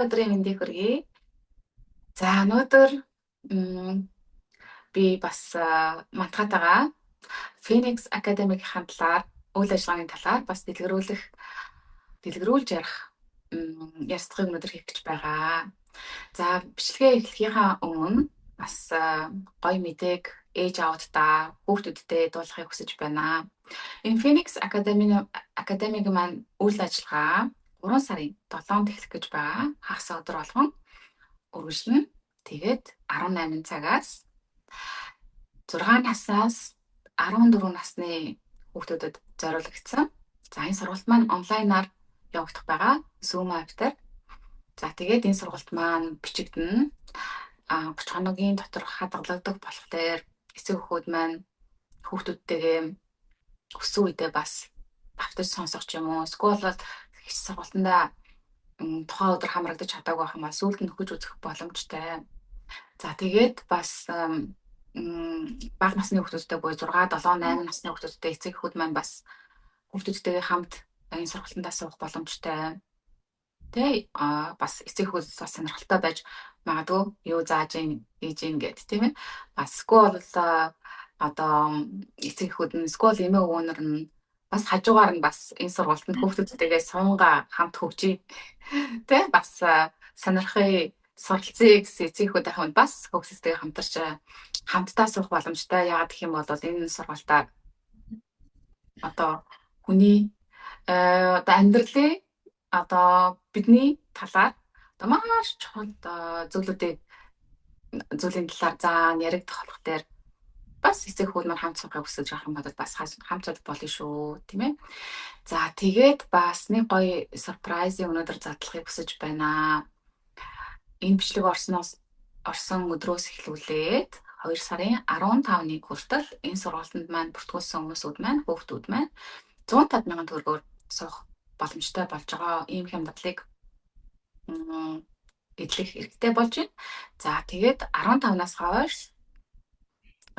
Өдрийн мэндийг хүргэе. За өнөөдөр би бас мантахатайгаа Phoenix Academy-ийн талаар үйл ажиллагааны талаар бас дэлгэрүүлж ярих ярилцлагыг өнөөдөр хийх гэж байгаа. За бичлэгээ эхлэхийнхаа өмнө бас гоё мэдээг ээж аавдаа хүүхдүүдтэй дуулгахыг хүсэж байна. Энэ Phoenix Academy-г маань үйл ажиллагаа 3 сарын 7-нд эхлэх гэж байгаа. Хагас өдөр болгон үргэлжлэнэ. Тэгээд 18 цагаас 6 насаас 14 насны хүүхдүүдэд зориулагдсан. За энэ сургалт маань онлайнаар явагдах байгаа. Zoom app дээр. За тэгээд энэ сургалт маань бичигдэнэ. 30 хоногийн дотор хадгалагдах болохоор эцэг эхүүд маань хүүхдүүдтэйгээ өссөн үедээ бас давтаж сонсох ч юм уу. Эсвэл бол сургалтандаа тухайн өдөр хамрагдаж чадаагүй байх юм а сүүлд нь өгч үзэх боломжтой. За тэгээд бас бага насны хүүхдүүдтэй буюу 6, 7, 8 насны хүүхдүүдтэй эцэг эхүүд маань бас хүүхдүүдтэйгээ хамт энэ сургалтандаа суух боломжтой. Тэ бас эцэг эхүүд бас сонирхолтой байж магадгүй юу зааж ийж ингээд тийм ээ. Бас эсвэл одоо эцэг эхүүд нь эсвэл эмээ өвгөнөр нь бас хажуугаар нь бас энэ сургалтанд хүүхдүүдтэйгээ сунга хамт хөгжиж тэ бас сонирхъя суралцъя гэсэн эцэг эхүүдийн хамт бас хүүхдүүдтэйгээ хамтарч хамтдаа суух боломжтой. Яагаад гэх юм бол энэ сургалтаар одоо хүний одоо амьдралын одоо бидний талаар одоо маш чухал зүйлийн талаар яригдах болох дээр бас эцэг эхүүд маань хамт суухыг хүсэж байгаа юм бодод бас хамт сууж болно шүү, тийм ээ. За тэгээд бас нэг гоё сюрпрайзыг өнөөдөр задлахыг хүсэж байна. Энэ бичлэг орсон өдрөөс эхлүүлээд 2 сарын 15-ны хүртэл энэ сургалтанд маань бүртгүүлсэн хүмүүсүүд маань хүүхдүүд маань 150,000 төгрөгөөр суух боломжтой болж байгаа. Ийм хямдгалыг эдлэх эрхтэй болж байна. За тэгээд 15-наас хойш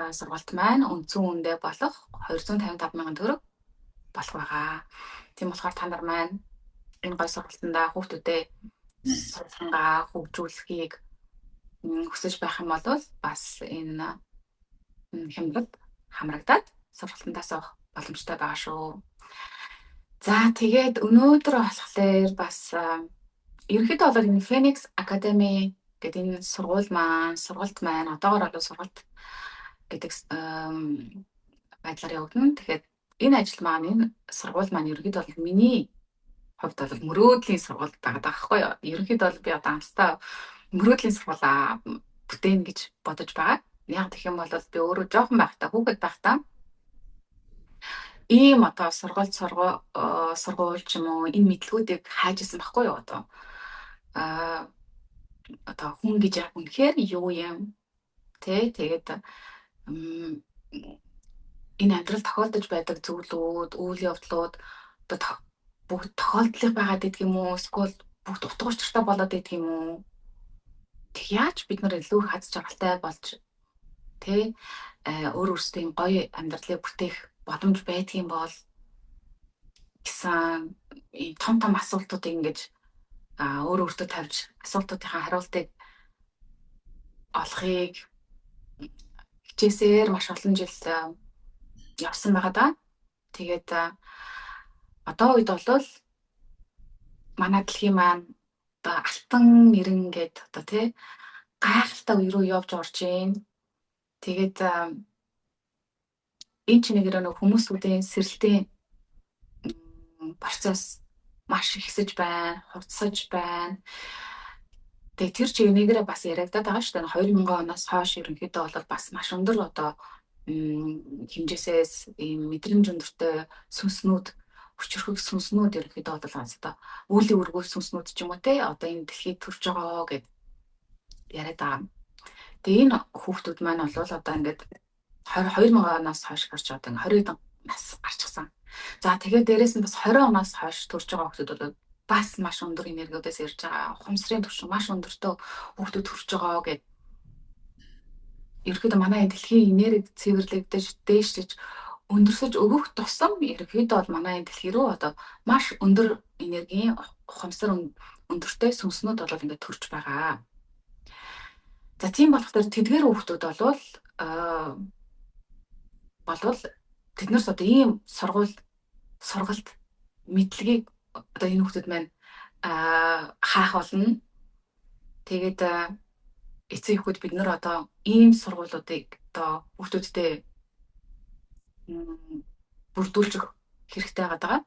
сургалт маань үндсэн үндэ болох 255,000 төгрөг болох байгаа. Тийм болохоор та нар маань энэ гой сургалтандаа хүүхдүүдэд сургалтаа хөгжүүлэхийг хүсэж байх юм бол бас энэ хямдралд хамрагдаад сургалтандаа суух боломжтой байгаа шүү. За тэгээд өнөөдөр болохоор бас ерөнхийдөө бол энэ Phoenix Academy гэдэг энэ сургалт маань одоогоор бол сургалт гэдэг байдлаар явагдана. Тэгэхээр энэ ажил маань энэ сургууль маань ерөнхийдөө бол миний хувьд бол мөрөөдлийн сургууль байгаа байхгүй юу. Ерөнхийдөө бол би одоо амстаа мөрөөдлийн сургуулаа бүтээн гэж бодож байгаа. Яг гэх юм бол би өөрөө жоохон байхдаа хүүхэд байхдаа ийм одоо сургууль ч юм уу энэ мэдлгүүдийг хайжсэн байхгүй юу одоо. Одоо хүн гэж яг үнэхээр юу юм тэ тэгээд энэ амьдрал тохиолдож байдаг зүйлүүд, үйл явдлууд одоо бүгд тохиолдлыг байгаад идэх юм уу? Эсвэл бүгд утга учиртай болоод идэх юм уу? Тэг яаж бид нар илүү хаз жаргалтай болж тэ өөр өөрсдөө юм гоё амьдралыг бүтээх боломж байдаг юм бол гэсэн том асуултуудыг ингэж өөр өөртөө тавьж асуултуудынхаа хариултыг олохыг хичээсээр маш олон жил явсан байгаа да. Тэгээд одоо үед бол манай дэлхийн маань одоо алтан нэрэн гээд одоо тий гайхалтай үе рүү явж орж байна. Тэгээд энэ чинээгээр нэг хүмүүсүүдийн сэрэлтийн процесс маш ихсэж байна, хурдсаж байна. Тэгээд тэр чигнэгээрээ бас яригадаад байгаа шүү дээ. 2000 оноос хойш ерөнхийдөө бол бас маш өндөр одоо хэмжээсээс ийм мэдрэмж өндөртэй сүнснүүд хүчрхэг сүнснүүд ерөнхийдөө бол одоо үүлийн үргүүл сүнснүүд ч юм уу те одоо энэ дэлхийд төрж байгаа гэд яриад байгаа. Тэгээ энэ хүүхдүүд маань бол одоо ингээд 2000 оноос хойш гарч одоо 20 нас гарчихсан. За тэгээд дээрэс нь бас 20 оноос хойш төрж байгаа хүүхдүүд бол бас маш өндөр энергиудаас ирж байгаа. Ухамсарын түвшин маш өндөртөө хүүхдүүд төрж байгаа гэд ерөөдөө манай дэлхийн энерги цэвэрлэгдэж дээшлэж өндөрсөж өгөх тусам ерөөдөө бол манай дэлхий рүү одоо маш өндөр энергийн ухамсар өндөртэй сүнснүүд бол ингээд төрж байгаа. За тийм болохоор тэдгээр хүүхдүүд болвол тэд нарт одоо ийм сургалт мэдлэгийг одоо энэ хүүхдүүд маань хаах болно. Тэгээд эцэг эхүүд бид нар одоо ийм сургуулиудыг одоо хүүхдүүдтэй бүрдүүлж өгөх хэрэгтэй байгаа.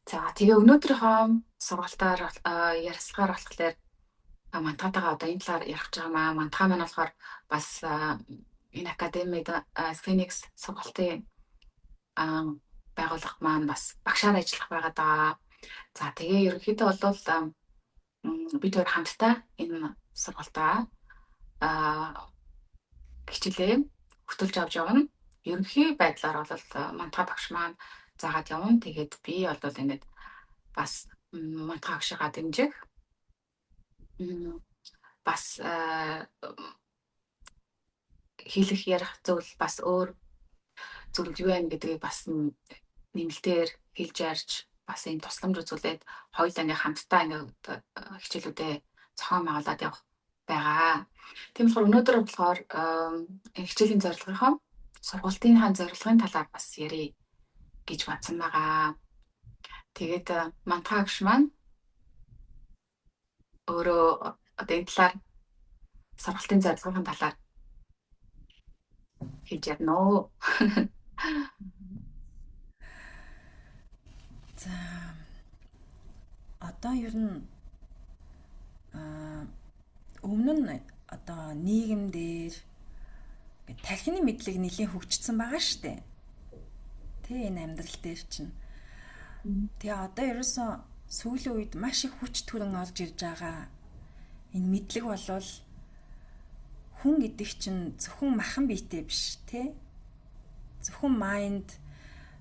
За тэгээ өнөөдрийнхөө сургалтаар ярилцлагаар болохоор мантагатайгаа одоо энэ талаар ярих гэж байгаа маа. Мантага маань болохоор бас энэ академид Phoenix сургалтын байгууллага маань бас багшаар ажиллах байгаа даа. За тэгээ ерөнхийдөө бол бид хоёр хамтдаа энэ сургалтаа хичээлээ хөтөлж авч явна. Ерөнхий байдлаар бол мантага багш маань заагаад явна. Тэгээд би бол ингээд бас мантага багшигаа дэмжих бас хэлэх ярих зүйл бас өөр зүйл юу вэ гэдгийг бас нэмэлтээр хэлж ярьж бас ийм тусламж үзүүлээд хоёулаа ингээ хамтдаа ингээ хичээлүүдээ зохион байгуулад явах байгаа. Тийм болохоор өнөөдөр болохоор хичээлийн зорилгынхоо сургалтынхаа зорилгын талаар бас ярих гэж бодсон байгаа. Тэгээд мантага багш маань өөрөө одоо энэ талаар сургалтын зорилгын талаар хэлж ярина уу. За одоо ер нь өмнө нь одоо нийгэмдэр тархины мэдлэг нэлийн хөгжсөн байгаа штэ. Тэ энэ амьдрал дээр чинь. Тэгээ одоо ерөөсөө сүүлийн үед маш их хүч төрөн орж ирж байгаа. Энэ мэдлэг болвол хүн гэдэг чинь зөвхөн махан биетэй биш, тэ? Зөвхөн майнд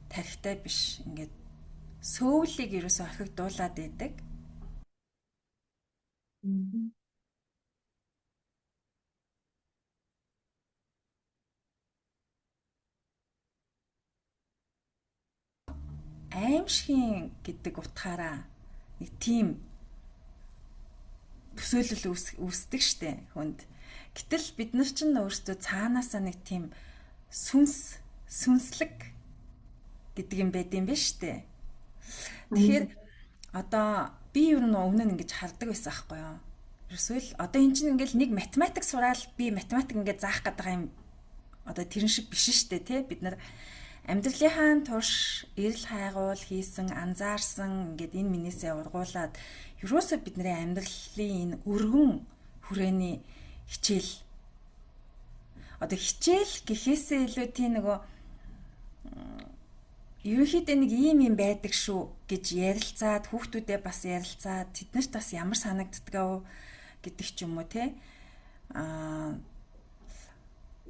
тархитай биш. Ингээд сөүлийг ерөөсөө орхигдуулаад байдаг. Аимшигын гэдэг утгаараа нэг тийм төсөөлөл үүсдэг штэ хүнд. Гэтэл бид нар чинь өөрсдөө цаанаасаа нэг тийм сүнслэг гэдэг юм байд юм биш штэ. Тэгэхээр одоо би ер нь өмнө нь ингэж хардаг байсан аахгүй юу. Эсвэл одоо эн чинь ингээл нэг математик сураал би математик ингээд заах гэдэг юм одоо тэрэн шиг биш штэ тий. Бид нар амьдралынхаа турш эрэл хайгуул хийсэн, анзаарсан ингээд энэ минээсээ ургуулад ерөөсөө бидний амьдралын энэ өргөн хүрээний хичээл одоо хичээл гэхээсээ илүү тийм нөгөө ерөнхийдөө нэг юм байдаг шүү гэж ярилцаад хүүхдүүдээ бас ярилцаад тэднэрт бас ямар санагддгаа гэдэг ч юм уу те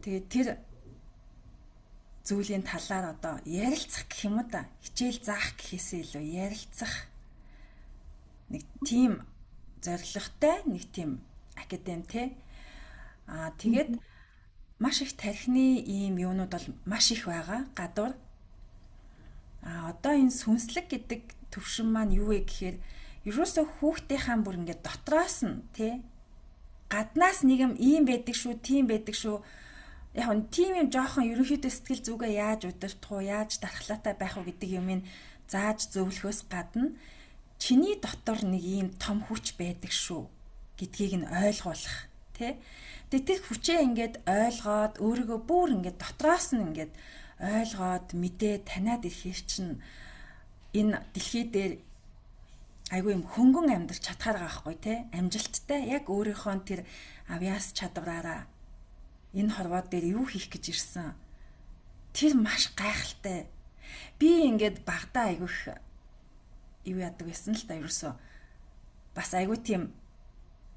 тэгээд тэр зүйлийн талаар одоо ярилцах гэх юм уу да хичээл заах гэхээсээ илүү ярилцах нэг тийм зорилготой нэг тийм академи те тэгээд маш их тархины ийм юунууд бол маш их байгаа гадуур одоо энэ сүнслэг гэдэг төвшин маань юу вэ гэхээр ерөөсөө хүүхдийнхаа бүр ингээд дотроос нь те гаднаас нэг юм ийм байдаг шүү тийм байдаг шүү яг нь тийм юм жоохон ерөнхийдөө сэтгэл зүгээ яаж удирдах уу, яаж дархлаатай байх уу гэдэг юмыг зааж зөвлөхөөс гадна чиний дотор нэг ийм том хүч байдаг шүү гэдгийг нь ойлгуулах, тий? Тэгээд тэр хүчээ ингээд ойлгоод өөрийгөө бүр ингээд дотроос нь ингээд ойлгоод мэдээ таниад ирэхээр чинь энэ дэлхий дээр айгүй юм хөнгөн амьдарч чадхаар байгаа байхгүй тий? Амжилттай яг өөрийнхөө тэр авьяас чадвараараа энэ хорвоо дээр юу хийх гэж ирсэн. Тэр маш гайхалтай. Би ингээд багтаа айгүйх юу яадаг байсан л та ерөөсөө. Бас айгүй тийм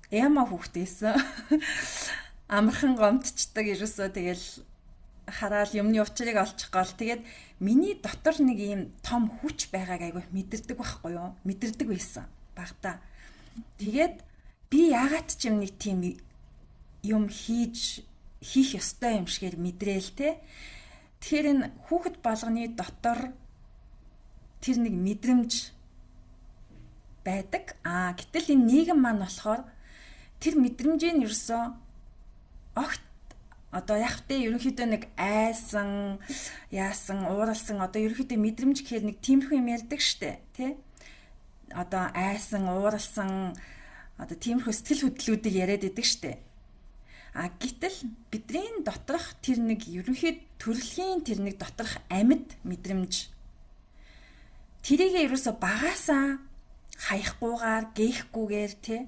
яма хүүхдээсэн. Амархан гомдчдаг ерөөсөө тэгэл хараал юмны учрыг олчих гол. Тэгээд миний дотор нэг ийм том хүч байгааг айгүй мэдэрдэг байхгүй юу? Мэдэрдэг байсан багтаа. Тэгээд би яагаад ч юм нэг тийм юм хийх ёстой юм шигээр мэдрээл те. Тэгэхээр энэ хүүхэд болгоны дотор тэр нэг мэдрэмж байдаг. Гэтэл энэ нийгэм маань болохоор тэр мэдрэмжийг ерөөсөө огт одоо яг тэ ерөнхийдөө нэг айсан, яасан, ууралсан одоо ерөнхийдөө мэдрэмж гэхээр нэг тиймэрхүү юм ярьдаг штэ, тий? Одоо айсан, ууралсан одоо тиймэрхүү сэтгэл хөдлөлүүдийг яриад идэг штэ. Гэтэл бидний доторх тэр нэг ерөнхий төрөлхийн тэр нэг доторх амьд мэдрэмж тэрийг ерөөсө багаасаа хаяхгүйгээр, гээхгүйгээр тий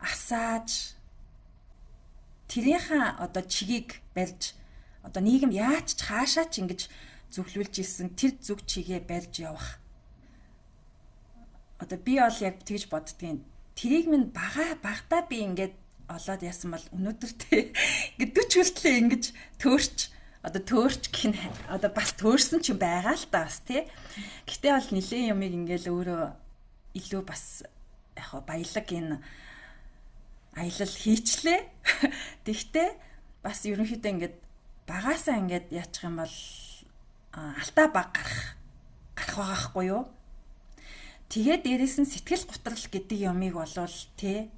асааж тэрийнхээ одоо чигийг барьж одоо нийгэм яаж ч хаашаа ч ингэж зөвлүүлж исэн тэр зүг чигээ барьж явах. Одоо би бол яг тэгж боддгийн. Тэрийг минь багтаа би ингээд олоод яасан бол өнөөдөр тэ ингээд 40 хүртлээ ингэж төөрч гэх нь одоо бас төөрсөн ч юм байгаа л да бас тий. Гэтэ бол нилийн юмыг ингээл өөрөө илүү бас яг баялаг энэ аялал хийчлээ. Тэгтээ бас ерөнхийдөө ингээд багаасаа ингээд яачих юм бол алтаа баг гарах байгаахгүй юу? Тэгээ дээрээс нь сэтгэл готрол гэдэг юмыг болвол тий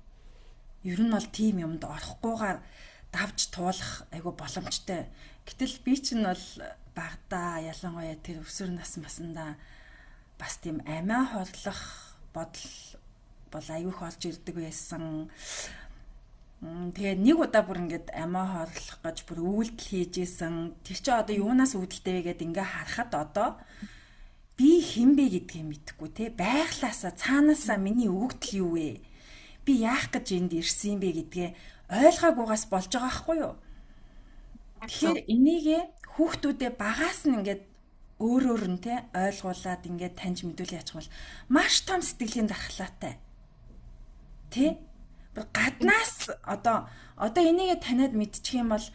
ер нь бол тийм юмд орохгүйгээр давж туулах айгу боломжтой. Гэтэл би чинь бол багада ялангуяа тэр өсвөр насндаа бас тийм амиа хорлох бодол бол айгүйх орж ирдэг байсан. Тэгээ нэг удаа бүр ингээд амиа хорлох гэж бүр үйлдэл хийж исэн. Тэр чи одоо юунаас үүдэлтэй вэ гэдээ ингээ харахад одоо би хэн бэ гэдгийг мэдэхгүй те байглаасаа цаанаасаа миний өгөгдөл юу вэ? Би яах гэж энд ирсэн юм бэ гэдгээ ойлгоогүйгаас болж байгаа байхгүй юу? Тэгэхээр энийг хүүхдүүдээ багаас нь ингээд өөрөөр нь те ойлгуулад ингээд таньж мэдүүл яачих бол маш том сэтгэлийн дархлаатай. Тэ? Гаднаас одоо энийг таниад мэдчих юм бол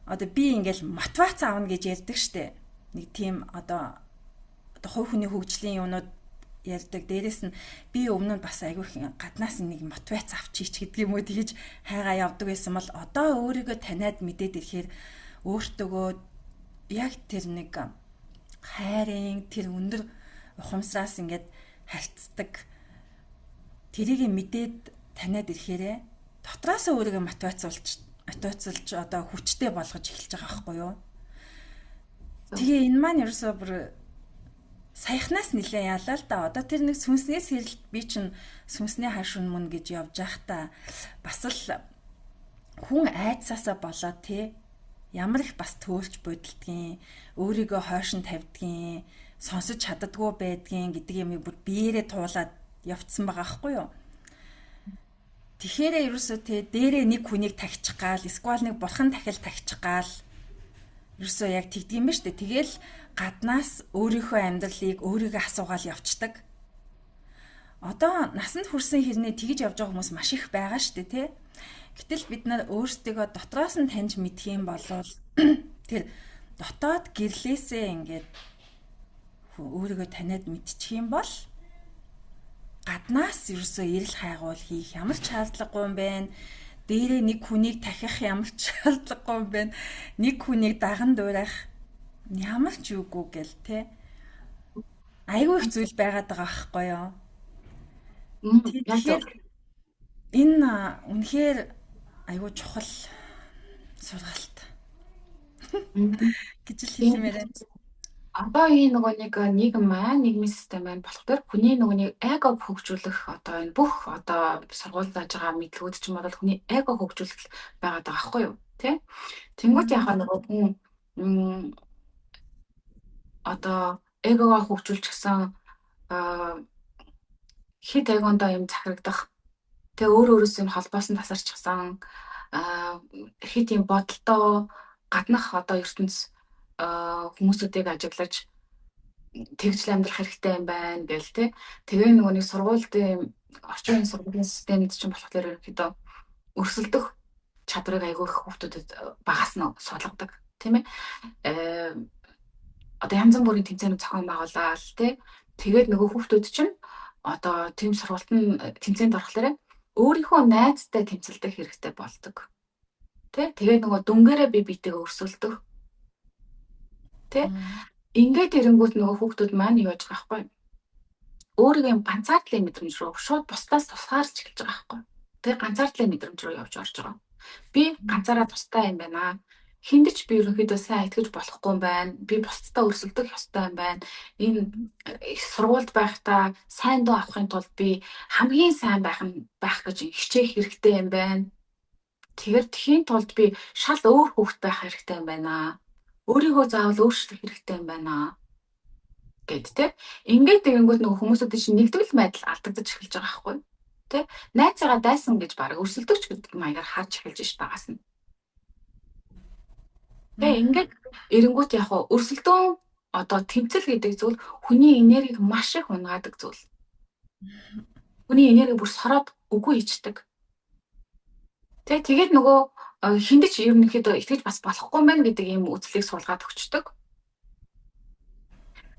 одоо би ингээл мотивац аавна гэж ярьдаг штэ. Нэг тийм одоо хувь хүний хөгжлийн юмнууд ярьдаг. Дээрэс нь би өмнө нь бас айгүй гаднаас нэг мотивац авчиж гэдэг юм уу тэгэж хайгаа явдаг байсан бол одоо өөрийгөө таниад мэдээд ирэхээр өөртөөгөө яг тэр нэг хайрын тэр өндөр ухамсараас ингээд харьцдаг тэрийг мэдээд таниад ирэхээрээ дотроос өөрийгөө мотивацуулж одоо хүчтэй болгож эхэлж байгаа байхгүй юу? Тэгээ энэ маань ерөөсөө бүр саяхнаас нэлээ ялаа л да. Одоо тэр нэг сүнснээс хэрэлт би чинь сүнсний хашуун мөн гэж явж байхдаа бас л хүн айцаасаа болоод те ямар их бас төөрч бодилдгийн өөрийгөө хойшин тавьдгийн сонсож чаддаггүй байдгийн гэдэг юмыг бүр биеэрээ туулаад явцсан байгаа байхгүй юу? Тэгэхээр ерөөсөө те дээрээ нэг хүнийг тагчих гал эсвэл нэг бурхан дахил тагчих гал ерөөсөө яг тэгдэг юм ба штэ. Тэгэл гаднаас өөрийнхөө амьдралыг өөрийгөө асуугаал явцдаг. Одоо насанд хүрсэн хэрнээ тэгж явж байгаа хүмүүс маш их байгаа штэ тий. Гэтэл бид нар өөрсдийгөө дотроос нь таньж мэдх юм бол тэр дотоод гэрлээсээ ингээд өөрийгөө таниад мэдчих юм бол гаднаас ерөөсөө эрэл хайгуул хийх ямар ч шаардлагагүй юм байна. Дээрээ нэг хүнийг тахих ямар ч шаардлагагүй юм байна. Нэг хүнийг даган дуурайх ямар ч үгүй гэл те. Айгүй их зүйл байгаад байгаа байхгүй юу? Тэгэхээр энэ үнэхээр айгүй чухал сургалт гэж л хэлмээр байна. Одоо энэ нөгөө нэг нийгэм маань нийгмийн систем маань болохоор хүний нөгөө нэг эго хөгжүүлэх одоо энэ бүх одоо сургууль зааж байгаа мэдлгүүд ч юм бол хүний эго хөгжүүлэх байгаад байгаа байхгүй юу? Тэ? Тэнгүүд яхаа нөгөө хүн одоо эгогоо хөгжүүлчихсэн хэд эгондоо юм захирагдах тэгээ өөрөөсөө нь холбоос нь тасарчихсан хэд юм бодолтой гаднах одоо ертөнц хүмүүсүүдийг ажиглаж тэгжл амьдрах хэрэгтэй юм байна гэл тэ. Тэгээ нөгөө нэг сургуулийн орчин үеийн сургуулийн системд чинь болохоор ерөөхдөө өрсөлдөх чадварыг айгүй их хүмүүсд багаас нь суулгадаг тийм ээ. Одоо янз бүрийн тэмцээнүүд зохион байгуулаад тэ. Тэгээд нөгөө хүмүүсд чинь одоо тийм сургалтын тэмцээнд орохлоор өөрийнхөө найзтай тэмцэлдэх хэрэгтэй болдог. Тэ. Тэгээд нөгөө дүнгээрээ бие биетэйгээ өрсөлдөх тэ ингээд ирэнгүүт нөгөө хүүхдүүд маань юу яаж байгаа байхгүй өөрийгөө юм ганцаардлын мэдрэмж рүү шууд бусдаас тусгаарч эхэлж байгаа байхгүй. Тэгээ ганцаардлын мэдрэмж рүү явж орж байгаа. Би ганцаараа тустай юм байна. Хиндэж би ерөнхийдөө сайн итгэж болохгүй юм байна. Би бусдад өрсөлдөх ёстой юм байна. Энэ их сургуульд байхдаа сайн дуу авахын тулд би хамгийн сайн байх гэж хичээх хэрэгтэй юм байна. Тэгэхээр тхийн тулд би шал өөр хүүхэд байх хэрэгтэй юм байна. Өөрийгөө заавал өөрчлөх хэрэгтэй юм байна гэд тэ. Ингээд тэгэнгүүт нөгөө хүмүүсүүд чинь нэгдвэл байдал алдагдаж эхэлж байгаа байхгүй тэ. Найзаагаа дайсан гэж баг өрсөлдөгч гэдэг маягаар харж эхэлж ш багаас нь. Тэгээ ингээд эренгүүт яг өрсөлдөөн одоо тэмцэл гэдэг зүйл хүний энергийг маш их унгаадаг зүйл. Хүний энерги бүр сороод үгүй ичдэг. Тэгээд нөгөө хиндэж ерөнхийдөө итгэж бас болохгүй юм байна гэдэг ийм үзлийг суулгаад өгчдөг.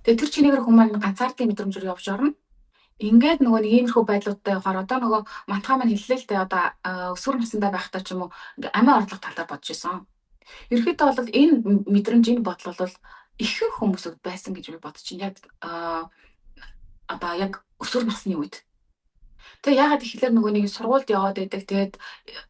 Тэгээ тэр чинээгээр хүмүүс ганцаардын мэдрэмж рүү явж орно. Ингээд нөгөө нэг иймэрхүү байдлуудтай явахаар одоо нөгөө мантхаа маань хэллээ л дээ одоо өсвөр насндаа байхдаа ч юм уу амиа орлого талаар бодож исэн. Ерөнхийдөө бол энэ мэдрэмж энэ бодол бол ихэнх хүмүүсд байсан гэж би бодож байна. Яг одоо яг өсвөр насны үед. Тэгээ яагаад ихлээр нөгөө нэг сургуульд яваад байдаг. Тэгээд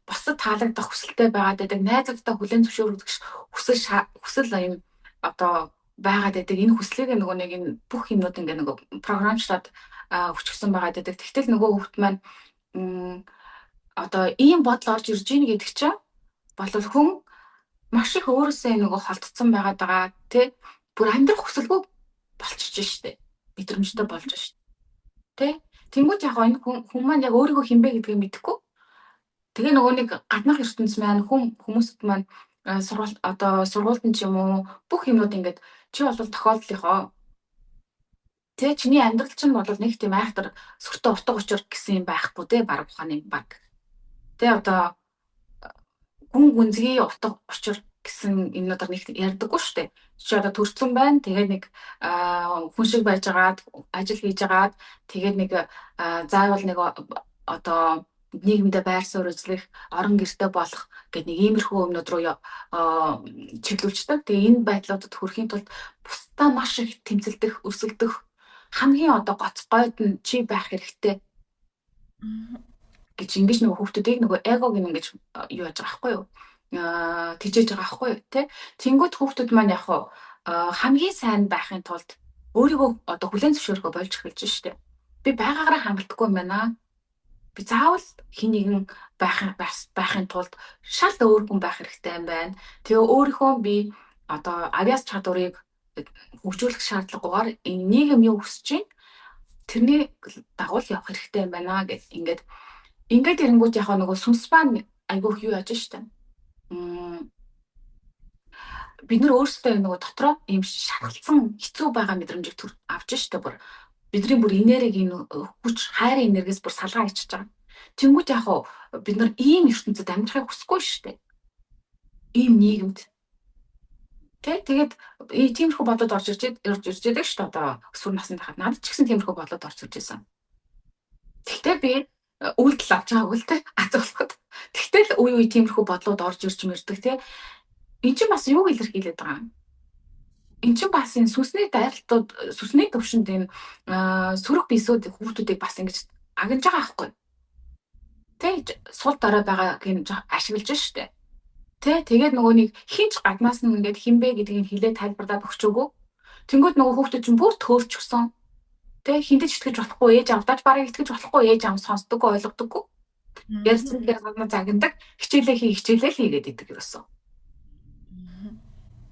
бусад таалагдах хүсэлтэй байгаад байдаг. Найзуудтай хүлээн зөвшөөрөх хүсэл юм одоо байгаад байдаг. Энэ хүслийг нөгөө нэг энэ бүх юмнууд ингээ нөгөө програмчлаад хүчгсэн байгаад байдаг. Тэгтэл нөгөө хүүхд маань одоо ийм бодол орж ирж ийн гэдэг чинь бол хүн маш их өөрөөсөө нөгөө холдсон байгаад байгаа тий. Бүр амьдрах хүсэлгүй болчихж штэ. Мэдрэмжтэй болж штэ. Тий. Тэнгүүд яг энэ хүн маань яг өөрийгөө хинбэ гэдгийг мэдэхгүй. Тэгээ нөгөө нэг гаднах ертөнц маань хүмүүсд маань сургуульд нь ч юм уу бүх юмнууд ингээд чи бол тохиолдлынхоо тэгээ чиний амьдрал чинь бол нэг тийм айхтар сүртэй утга учир гэсэн юм байхгүй те баг ухааны баг. Тэгээ одоо гүн гүнзгий утга учир гэсэн юмнуудаар нэг ярьдаггүй шүү дээ. Чи одоо төрсөн байна. Тэгээд нэг хүн шиг байж агаад ажил хийж агаад тэгээд нэг заавал нэг одоо нийгэмдээ байр суурь үзлэх, орон гэртэй болох гэдэг нэг иймэрхүү юмнууд руу чиглүүлждэг. Тэгээ энэ байдлуудад хүрэхийн тулд бусдаа маш их тэмцэлдэх, өрсөлдөх хамгийн одоо гоц гойд нь чи байх хэрэгтэй гэж ингэж нөгөө хүүхдүүдийг нөгөө эгог ингэж юу яаж байгаа байхгүй юу? Тэжээж байгаа байхгүй юу те. Тэнгүүд хүүхдүүд маань яг хамгийн сайн байхын тулд өөрийгөө одоо хүлээн зөвшөөрөхөө болж эхэлж штэ. Би байгаагаараа хангалтгүй юм байна. Би заавал хин нэгэн байхын тулд шал өөр хүн байх хэрэгтэй юм байна. Тэгээ өөрийнхөө би одоо авиас чадварыг хөгжүүлэх шаардлагагүйгээр энэ нийгэм юу хүсэж байна? Тэрний дагуул явах хэрэгтэй юм байна гэж ингээд ирэнгүүт яг нөгөө сүнс маань айгүйх юу яаж штэ. Бид нар өөрсдөө нөгөө дотроо ийм шаргалцсан хэцүү байгаа мэдрэмжийг авч штэ бүр бидний бүр энерги энэ хүч хайрын энергиэс бүр салгаа ичиж байгаа. Тэнгүүд яг бид нар ийм ертөнцид амьдрахыг хүсэхгүй штэ. Ийм нийгэмд. Тэгээд тиймэрхүү бодлоод орж ирж байдаг штэ одоо өсвөр наснд хахад надад ч гэсэн тиймэрхүү бодлоод орж ирж байсан. Тэгтээ би үйлдэл авч байгаагүй л те азуулахад. Тэгтэл үе тиймэрхүү бодлоод орж ирж мэрдэг те. Энд чинь бас юу илэрхийлээд байгаа юм? Энд чинь бас энэ сүнсний дайралтууд, сүнсний төвшөнд энэ сөрөг бисүүд хүүхдүүдийг бас ингэж агнж байгаа байхгүй. Тэ сул дараа байгааг нь ашиглаж штэ. Тэ тэгээд нөгөө нэг хинч гаднаас нь ингээд хинбэ гэдгийг хилээ тайлбарлаад өгчөөгөө. Тэнгүүд нөгөө хүүхдүүд чинь бүр төөрчгсөн. Тэ хинтэж итгэж болохгүй ээж авдаач барыг итгэж болохгүй ээж ам сонсдоггүй ойлгодоггүй. Ярьсан дээр гадна загнадаг хичээлээ хийгээд идэг гэсэн.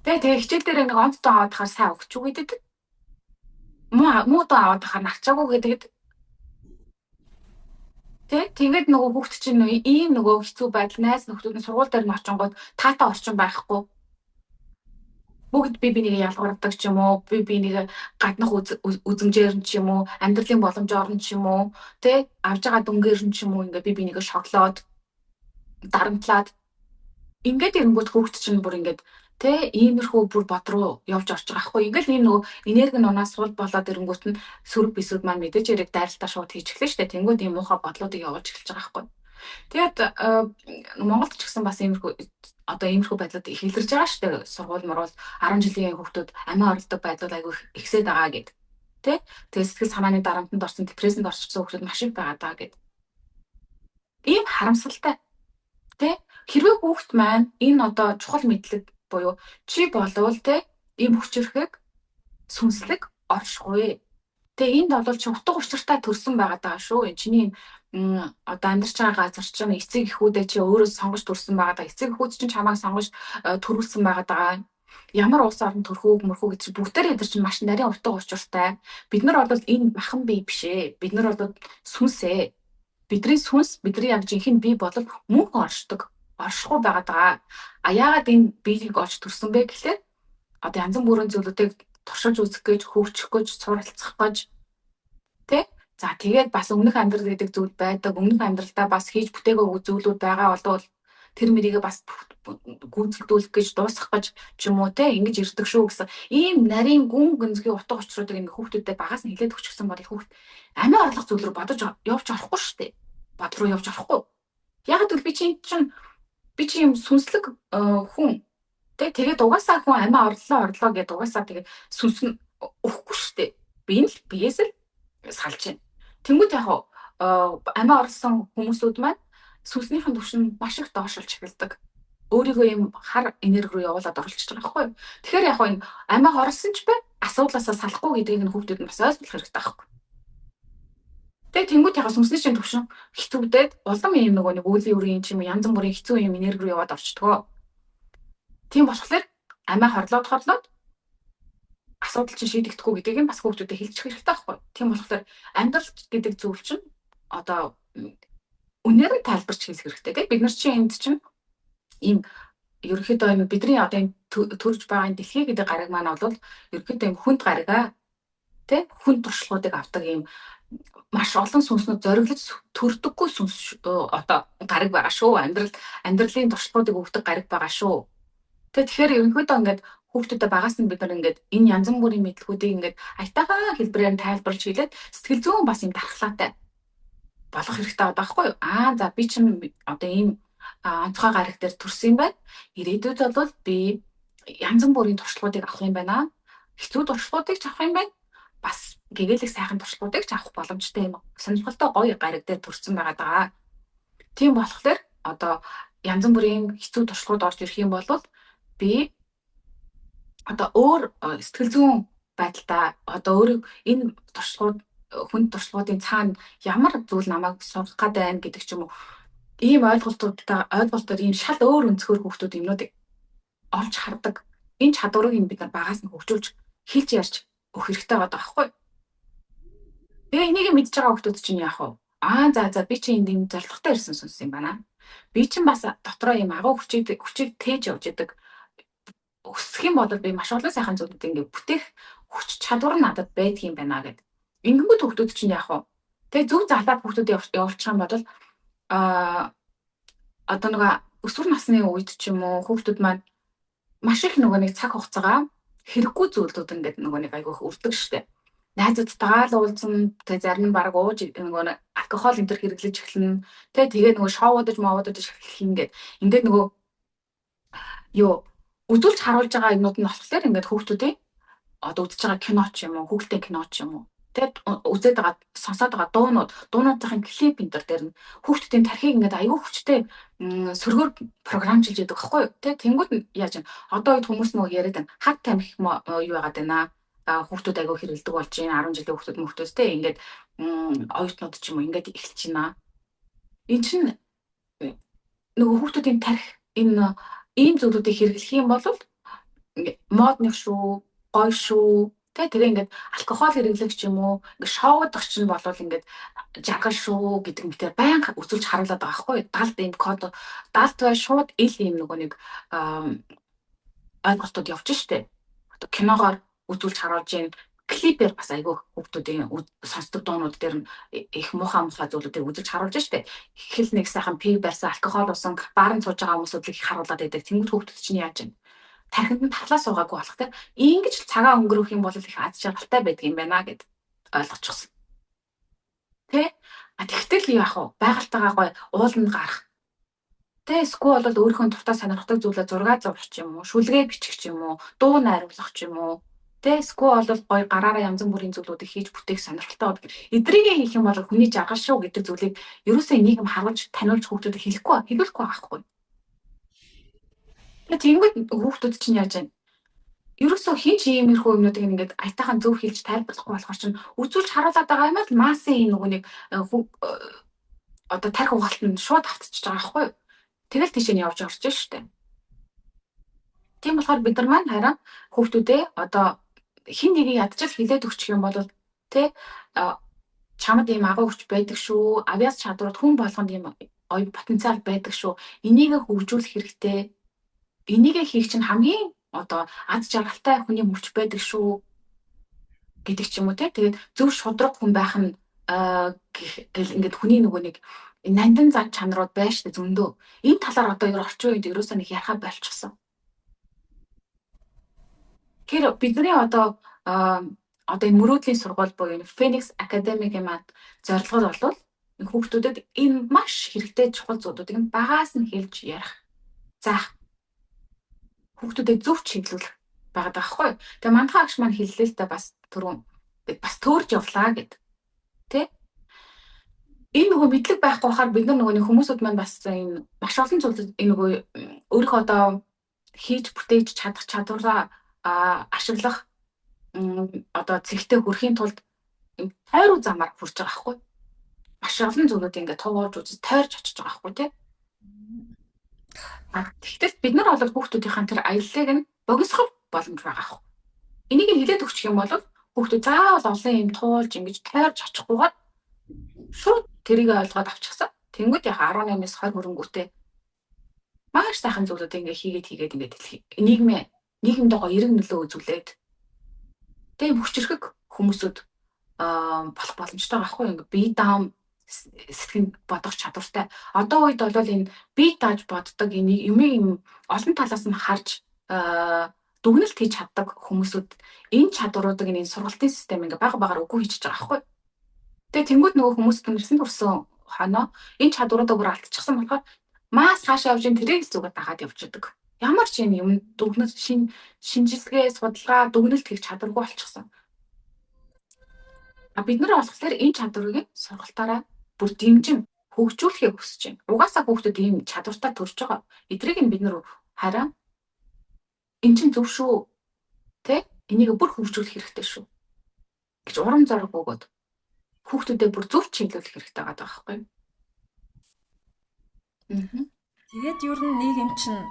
Тэгээ хичээл дээр нэг онцтой аваад хахаар сайн өгч үгээд идэг. Муу доо аваад хахаар навчаагүй гэдэг. Тэгээд нөгөө хүүхд чинь ийм нөгөө хэцүү байдал найз нөхдөд нь сургууль дээр нь очингууд таатай орчин байхгүй. Бүгд би бинийг ялгардаг ч юм уу, би бинийг гаднах үзмжээр нь ч юм уу, амьдралын боломжоор нь ч юм уу, авж байгаа дүнгээр нь ч юм уу ингээ би бинийг шоглоод дарамтлаад ингээд ирэнгүүт хүүхд чинь бүр ингээд иймэрхүү бүр бод руу явж орж байгаа хгүй. Ингээл ийм нөгөө энерги нунаас сул болоод ирэнгүүт нь сөрөг бисүүд маань мэдээж яриг дайралтаа шууд хийж эхлэв штэ. Тэнгүүд ийм муухай бодлуудыг явуулж эхэлж байгаа хгүй. Тэгээд Монголд ч гэсэн бас иймэрхүү байдлууд их илэрж байгаа штэ. Сургууль мурал 10 жилийн хүүхдүүд амиа орлдог байдлууд айгүй ихсээд байгаа гэд. Тэ? Тэгээ сэтгэл санааны дарамтанд орсон, депрессэнд орчихсон хүмүүс маш их байгаа даа гэд. Ийм харамсалтай. Тэ? Хэрвээ хүүхэд маань энэ одоо чухал мэдлэг буюу чи болвол тэ ийм хүчрэхэг сүнслэг оршихгүй. Тэгээ энд бол чи утга учиртай төрсөн байгаа даа шүү. Энэ чиний одоо амьдарч байгаа газар чинь эцэг эхүүдээ чи өөрөө сонгож төрсэн байгаа даа. Эцэг эхүүд чинь чамайг сонгож төрүүлсэн байгаа даа. Ямар улс орнд төрхөө мөрхөө гэж бүгдээр эдэр чинь маш нарийн утга учиртай. Бид нар бол энэ махан бие биш ээ. Бид нар бол сүнсээ. Бидний сүнс бидний яг жинхэнэ бие бол мөнх оршдог. Оршихгүй байгаа даа. А яагаад энэ биеийг олж төрсөн бэ гэхлээр одоо янз бүрийн зүйлүүдийг туршиж үзэх гэж, хөгжих гэж, суралцах гэж тэ. За тэгээд бас өмнөх амьдрал гэдэг зүйл байдаг. Өмнөх амьдралдаа бас хийж бүтээгүй зүйлүүд байгаа бол тэр мөрийгээ бас гүйцэлдүүлэх гэж, дуусгах гэж ч юм уу тэ ингэж ирдэг шүү гэсэн. Ийм нарийн гүн гүнзгий утга учируудыг ингээ хүүхдүүдэд багаас нь хэлээд өгчихсөн бол хүүхд амиа орлох зүйл рүү бодож явж орохгүй шүү дээ. Бод руу явж орохгүй. Яг л би чи юм сүнслэг хүн. Тэгээд угаасаа хүн амиа орлоо гэдээ угаасаа тэгээд сүнс нь өөхгүй шүү дээ. Би л биээс л салж байна. Тэнгүүд яг амиа орлсон хүмүүсүүд маань сүнснийхэн түвшин маш их доошолж эхэлдэг. Өөрийгөө юм хар энерги рүү явуулаад оролцож байгаа байхгүй юу? Тэгэхээр яг энэ амиа орлсон ч бай асуудлаасаа салахгүй гэдгийг нь хүүхдүүд нь бас ойлгох хэрэгтэй байхгүй юу? Тэгээд тэнгууд яг сүнсний чинь түвшин хэцүүдээд улам юм нэг үеийн үрийн ч юм янз бүрийн хэцүү юм энерги рүү яваад орчдгоо. Тийм болохоор амиа хорлоод асуудал чинь шийдэгдэхгүй гэдгийг нь бас хүүхдүүдэд хэлчих хэрэгтэй байхгүй юу? Тийм болохоор амьдрал гэдэг зүйл чинь одоо үнээр нь тайлбарч хэлэх хэрэгтэй тийм. Бид нар чинь энд чинь ийм ерөнхийдөө бидний одоо энэ төрж байгаа энэ дэлхий гэдэг гариг маань бол ерөнхийдөө юм хүнд гаригаа тийм хүнд туршлагуудыг авдаг ийм маш олон сүнснүүд зориглож төрдөггүй сүнс одоо гариг байгаа шүү. Амьдралын туршлагуудыг өгдөг гариг байгаа шүү. Тэгэхээр ерөнхийдөө ингээд хүүхдүүдэд багаас нь бид нар ингээд энэ янз бүрийн мэдлгүүдийг ингээд аятайгаа хэлбэрээр тайлбарлаж хэлээд сэтгэл зүйн бас юм дархлаатай болох хэрэгтэй байгаа байхгүй юу? За би чинь одоо ийм онцгой гариг дээр төрсөн юм байна. Ирээдүйд бол би янз бүрийн туршлагуудыг авах юм байна. Хэцүү туршлагуудыг ч авах юм байна. Бас гэгээлэг сайхан туршлагуудыг ч авах боломжтой юм. Сонирхолтой гоё гариг дээр төрсэн байгаа даа. Тийм болохоор одоо янз бүрийн хэцүү туршлагууд орж ирэх юм бол би одоо өөр сэтгэл зүйн байдалтай одоо өөрөө энэ туршлагууд хүн туршлагуудын цаана ямар зүйл намайг сурах гээд байна гэдэг ч юм уу ийм ойлголтоор ийм шал өөр өнцгөр хүүхдүүд юмнуудыг олж хардаг. Энэ чадварыг бид нар багаас нь хөгжүүлж хэлж ярьж өгөх хэрэгтэй байгаа байхгүй юу? Тэгээ энийг мэдж байгаа хүүхдүүд чинь яах вэ? За би чинь энд ийм зорилготой ирсэн сүнс юм байна. Би чинь бас дотроо ийм агуу хүчийг тээж явж идэг. Өсөх юм бол би маш олон сайхан зүйлүүд ингээ бүтээх хүч чадвар надад байдаг юм байна гэд. Ингэнгүүт хүүхдүүд чинь яах вэ? Тэгээ зөв залаад хүүхдүүд явуулчих юм бол одоо нөгөө өсвөр насны үед ч юм уу хүүхдүүд маань маш их нөгөө нэг цаг хугацаагаа хэрэггүй зүйлүүд ингээд нөгөө нэг айгүйх өрдөг штеп. Найзуудтайгаа л уулзсан, тэгээ зарим нь баг ууж нөгөө алкогол энэ төр хэрэглэж эхэлнэ. Тэгээ нөгөө шоудаж эхлэх ингээд нөгөө юу үзүүлж харуулж байгаа юмнууд нь болохоор ингээд хүүхдүүдийн одоо үзэж байгаа кино ч юм уу, хүүхдтэй кино ч юм уу. Тэгээд үзээд байгаа сонсоод байгаа дуунуудын клип энэ төр дээр нь хүүхдүүдийн тархийг ингээд аюу хүчтэй сөргөөр програмжилж яадаг байхгүй юу? Тэнгүүд нь яаж вэ? Одоо үед хүмүүс нөгөө яриад байна. Хаг тамхи юу яагаад байна? Хүүхдүүд аюу хэрэлдэг болж байна. 10 жилийн хүүхдүүд ингээд оюутнууд ч юм уу ингээд эхэлж байна. Энэ чинь нөгөө хүүхдүүдийн тархи энэ ийм зүйлүүдийг хэрэглэх юм бол модны шүү, гоё шүү. Тэгээ ингээд алкогол хэрэглэх ч юм уу, ингээд шоудах чинь бол ингээд жаргал шүү гэдэг мэтээр байнга үзүүлж харуулдаг байгаа байхгүй юу? Далд ийм код, далд бай шууд ил ийм нөгөө нэг ойлголтууд явж штэ. Одоо киногоор үзүүлж харуулж ийн клипээр бас айгүй хүүхдүүдийн сонсдог дуунууд дээр нь их муухай зүйлүүдийг үзүүлж харуулж штэ. Хэл нэг сайхан пиг барьсан алкогол усан баарнд сууж байгаа хүмүүсүүдийг харуулад байдаг. Тэнгүүд хүүхдүүд чинь яаж вэ? Тархинд нь таглаа суугаагүй болох те. Ингэж л цагаа өнгөрөх юм бол их аз жаргалтай байдаг юм байна гэд ойлгочихсон. Тэ? Тэгтэл яах вэ? Байгальтайгаа гоё ууланд гарах. Тэ эсвэл өөрийнхөө дуртай сонирхдаг зүйлээ зураг зурах ч юм уу, шүлгээ бичих ч юм уу, дуу найруулах ч юм уу. Тэ эсвэл бол гоё гараараа янз бүрийн зүйлүүдийг хийж бүтээх сонирхолтой бод. Эдрийгээ хийх юм бол хүний жаргал шүү гэдэг зүйлийг ерөөсөө нийгэм харуулж таниулж хүүхдүүдэд хэлүүлэхгүй байхгүй. Тэгээ тэгэнгүүт хүүхдүүд чинь яаж вэ? Ерөөсөө хин ч иймэрхүү юмнуудыг ингээд аятайхан зөв хэлж тайлбарлахгүй болохоор чинь үзүүлж харуулдаг байгаа юм аа массын нөгөө нэг одоо тарих угаалт нь шууд автчихж байгаа байхгүй юу? Тэгэл тийш нь явж орж штэ. Тийм болохоор бид нар маань хараа хүүхдүүдээ одоо хин нэгийг ядчил хилээд өгчих юм бол тэ чамд ийм агуу хүч байдаг шүү. Авиас чадварууд хүн болгонд ийм оюу потенциал байдаг шүү. Энийг хөгжүүлэх хэрэгтэй. Энийг хийх чинь хамгийн одоо аз жаргалтай хүний мөч байдаг шүү гэдэг ч юм уу те. Тэгээд зөв шудраг хүн байх нь гэл ингээд хүний нөгөө нэг нандин зан чанарууд байна штэ зөндөө. Энэ талаар одоо орчин үед ерөөсөө нэг ярихаа болчихсон. Тэгэхээр бидний одоо энэ мөрөөдлийн сургууль буюу энэ Phoenix Academy-ийн маань зорилго бол хүүхдүүдэд энэ маш хэрэгтэй чухал зүйлүүдийг нь багаас нь хэлж ярих, заах. Хүүхдүүдэд зөв чиглүүлэх байгаад байгаа хгүй. Тэгээ мандахаа агш маань хэллээ л да бас түрүүн бас төөрж явлаа гэд. Тэ? Энэ нөгөө мэдлэг байхгүй хахаар бид нар нөгөө хүмүүсүүд маань бас энэ маш олон зүйлүүд энэ нөгөө өөрийнхөө одоо хийж бүтээж чадах чадвараа ашиглах одоо цэгтээ хүрэхийн тулд тойруу замаар хүрч байгаа байхгүй. Маш олон зүйлүүд ингээд тоогоож үзэж тойрч очиж байгаа байхгүй тий. Тэгтэл бид нар бол хүүхдүүдийн тэр аяллыг нь богиносгох боломж байгаа байхгүй. Энийг нь хилээд өгчих юм бол хүүхдүүд заавал олон юм туулж ингэж тойрч очихгүйгээр шууд тэрийг ойлгоод авчихсан. Тэнгүүд яха 18-аас 20 хөрөнгөтэй маш сайхан зүйлүүд ингээд хийгээд ингээд нийгэмдээ эрэг нөлөө үзүүлээд тийм хүчрхэг хүмүүсүүд болох боломжтой байхгүй ингээ бие даам сэтгэн бодох чадвартай. Одоо үед бол энэ бие дааж боддог энэ юм олон талаас нь харж дүгнэлт хийж чаддаг хүмүүсүүд энэ чадваруудыг энэ сургалтын систем ингээ бага үгүй хийчихэж байгаа байхгүй. Тэгээ тэнгууд нөгөө хүмүүс нэрсэн төрсөн хоноо энэ чадваруудаа бүр алдчихсан болохоор мас хаашаа явж тэрийг зүгээд дагаад явж идэг. Ямар ч юм дүгнэлт шинжилгээ судалгаа дүгнэлт хийх чадваргүй болчихсон. Бид нар болохоор энэ чадварыг сургалтаараа бүр дэмжин хөгжүүлэхийг хүсэж байна. Угаасаа хүүхдүүд ийм чадвартай төрж байгаа. Эдрийг нь бид нар хараа эн чинь зөв шүү. Тэ? Энийг бүр хөгжүүлэх хэрэгтэй шүү. гэж урам зориг өгөөд хүүхдүүдэд бүр зөв чиглүүлэх хэрэгтэй байгаа байхгүй юу? Тэгээд ер нь нийгэм чинь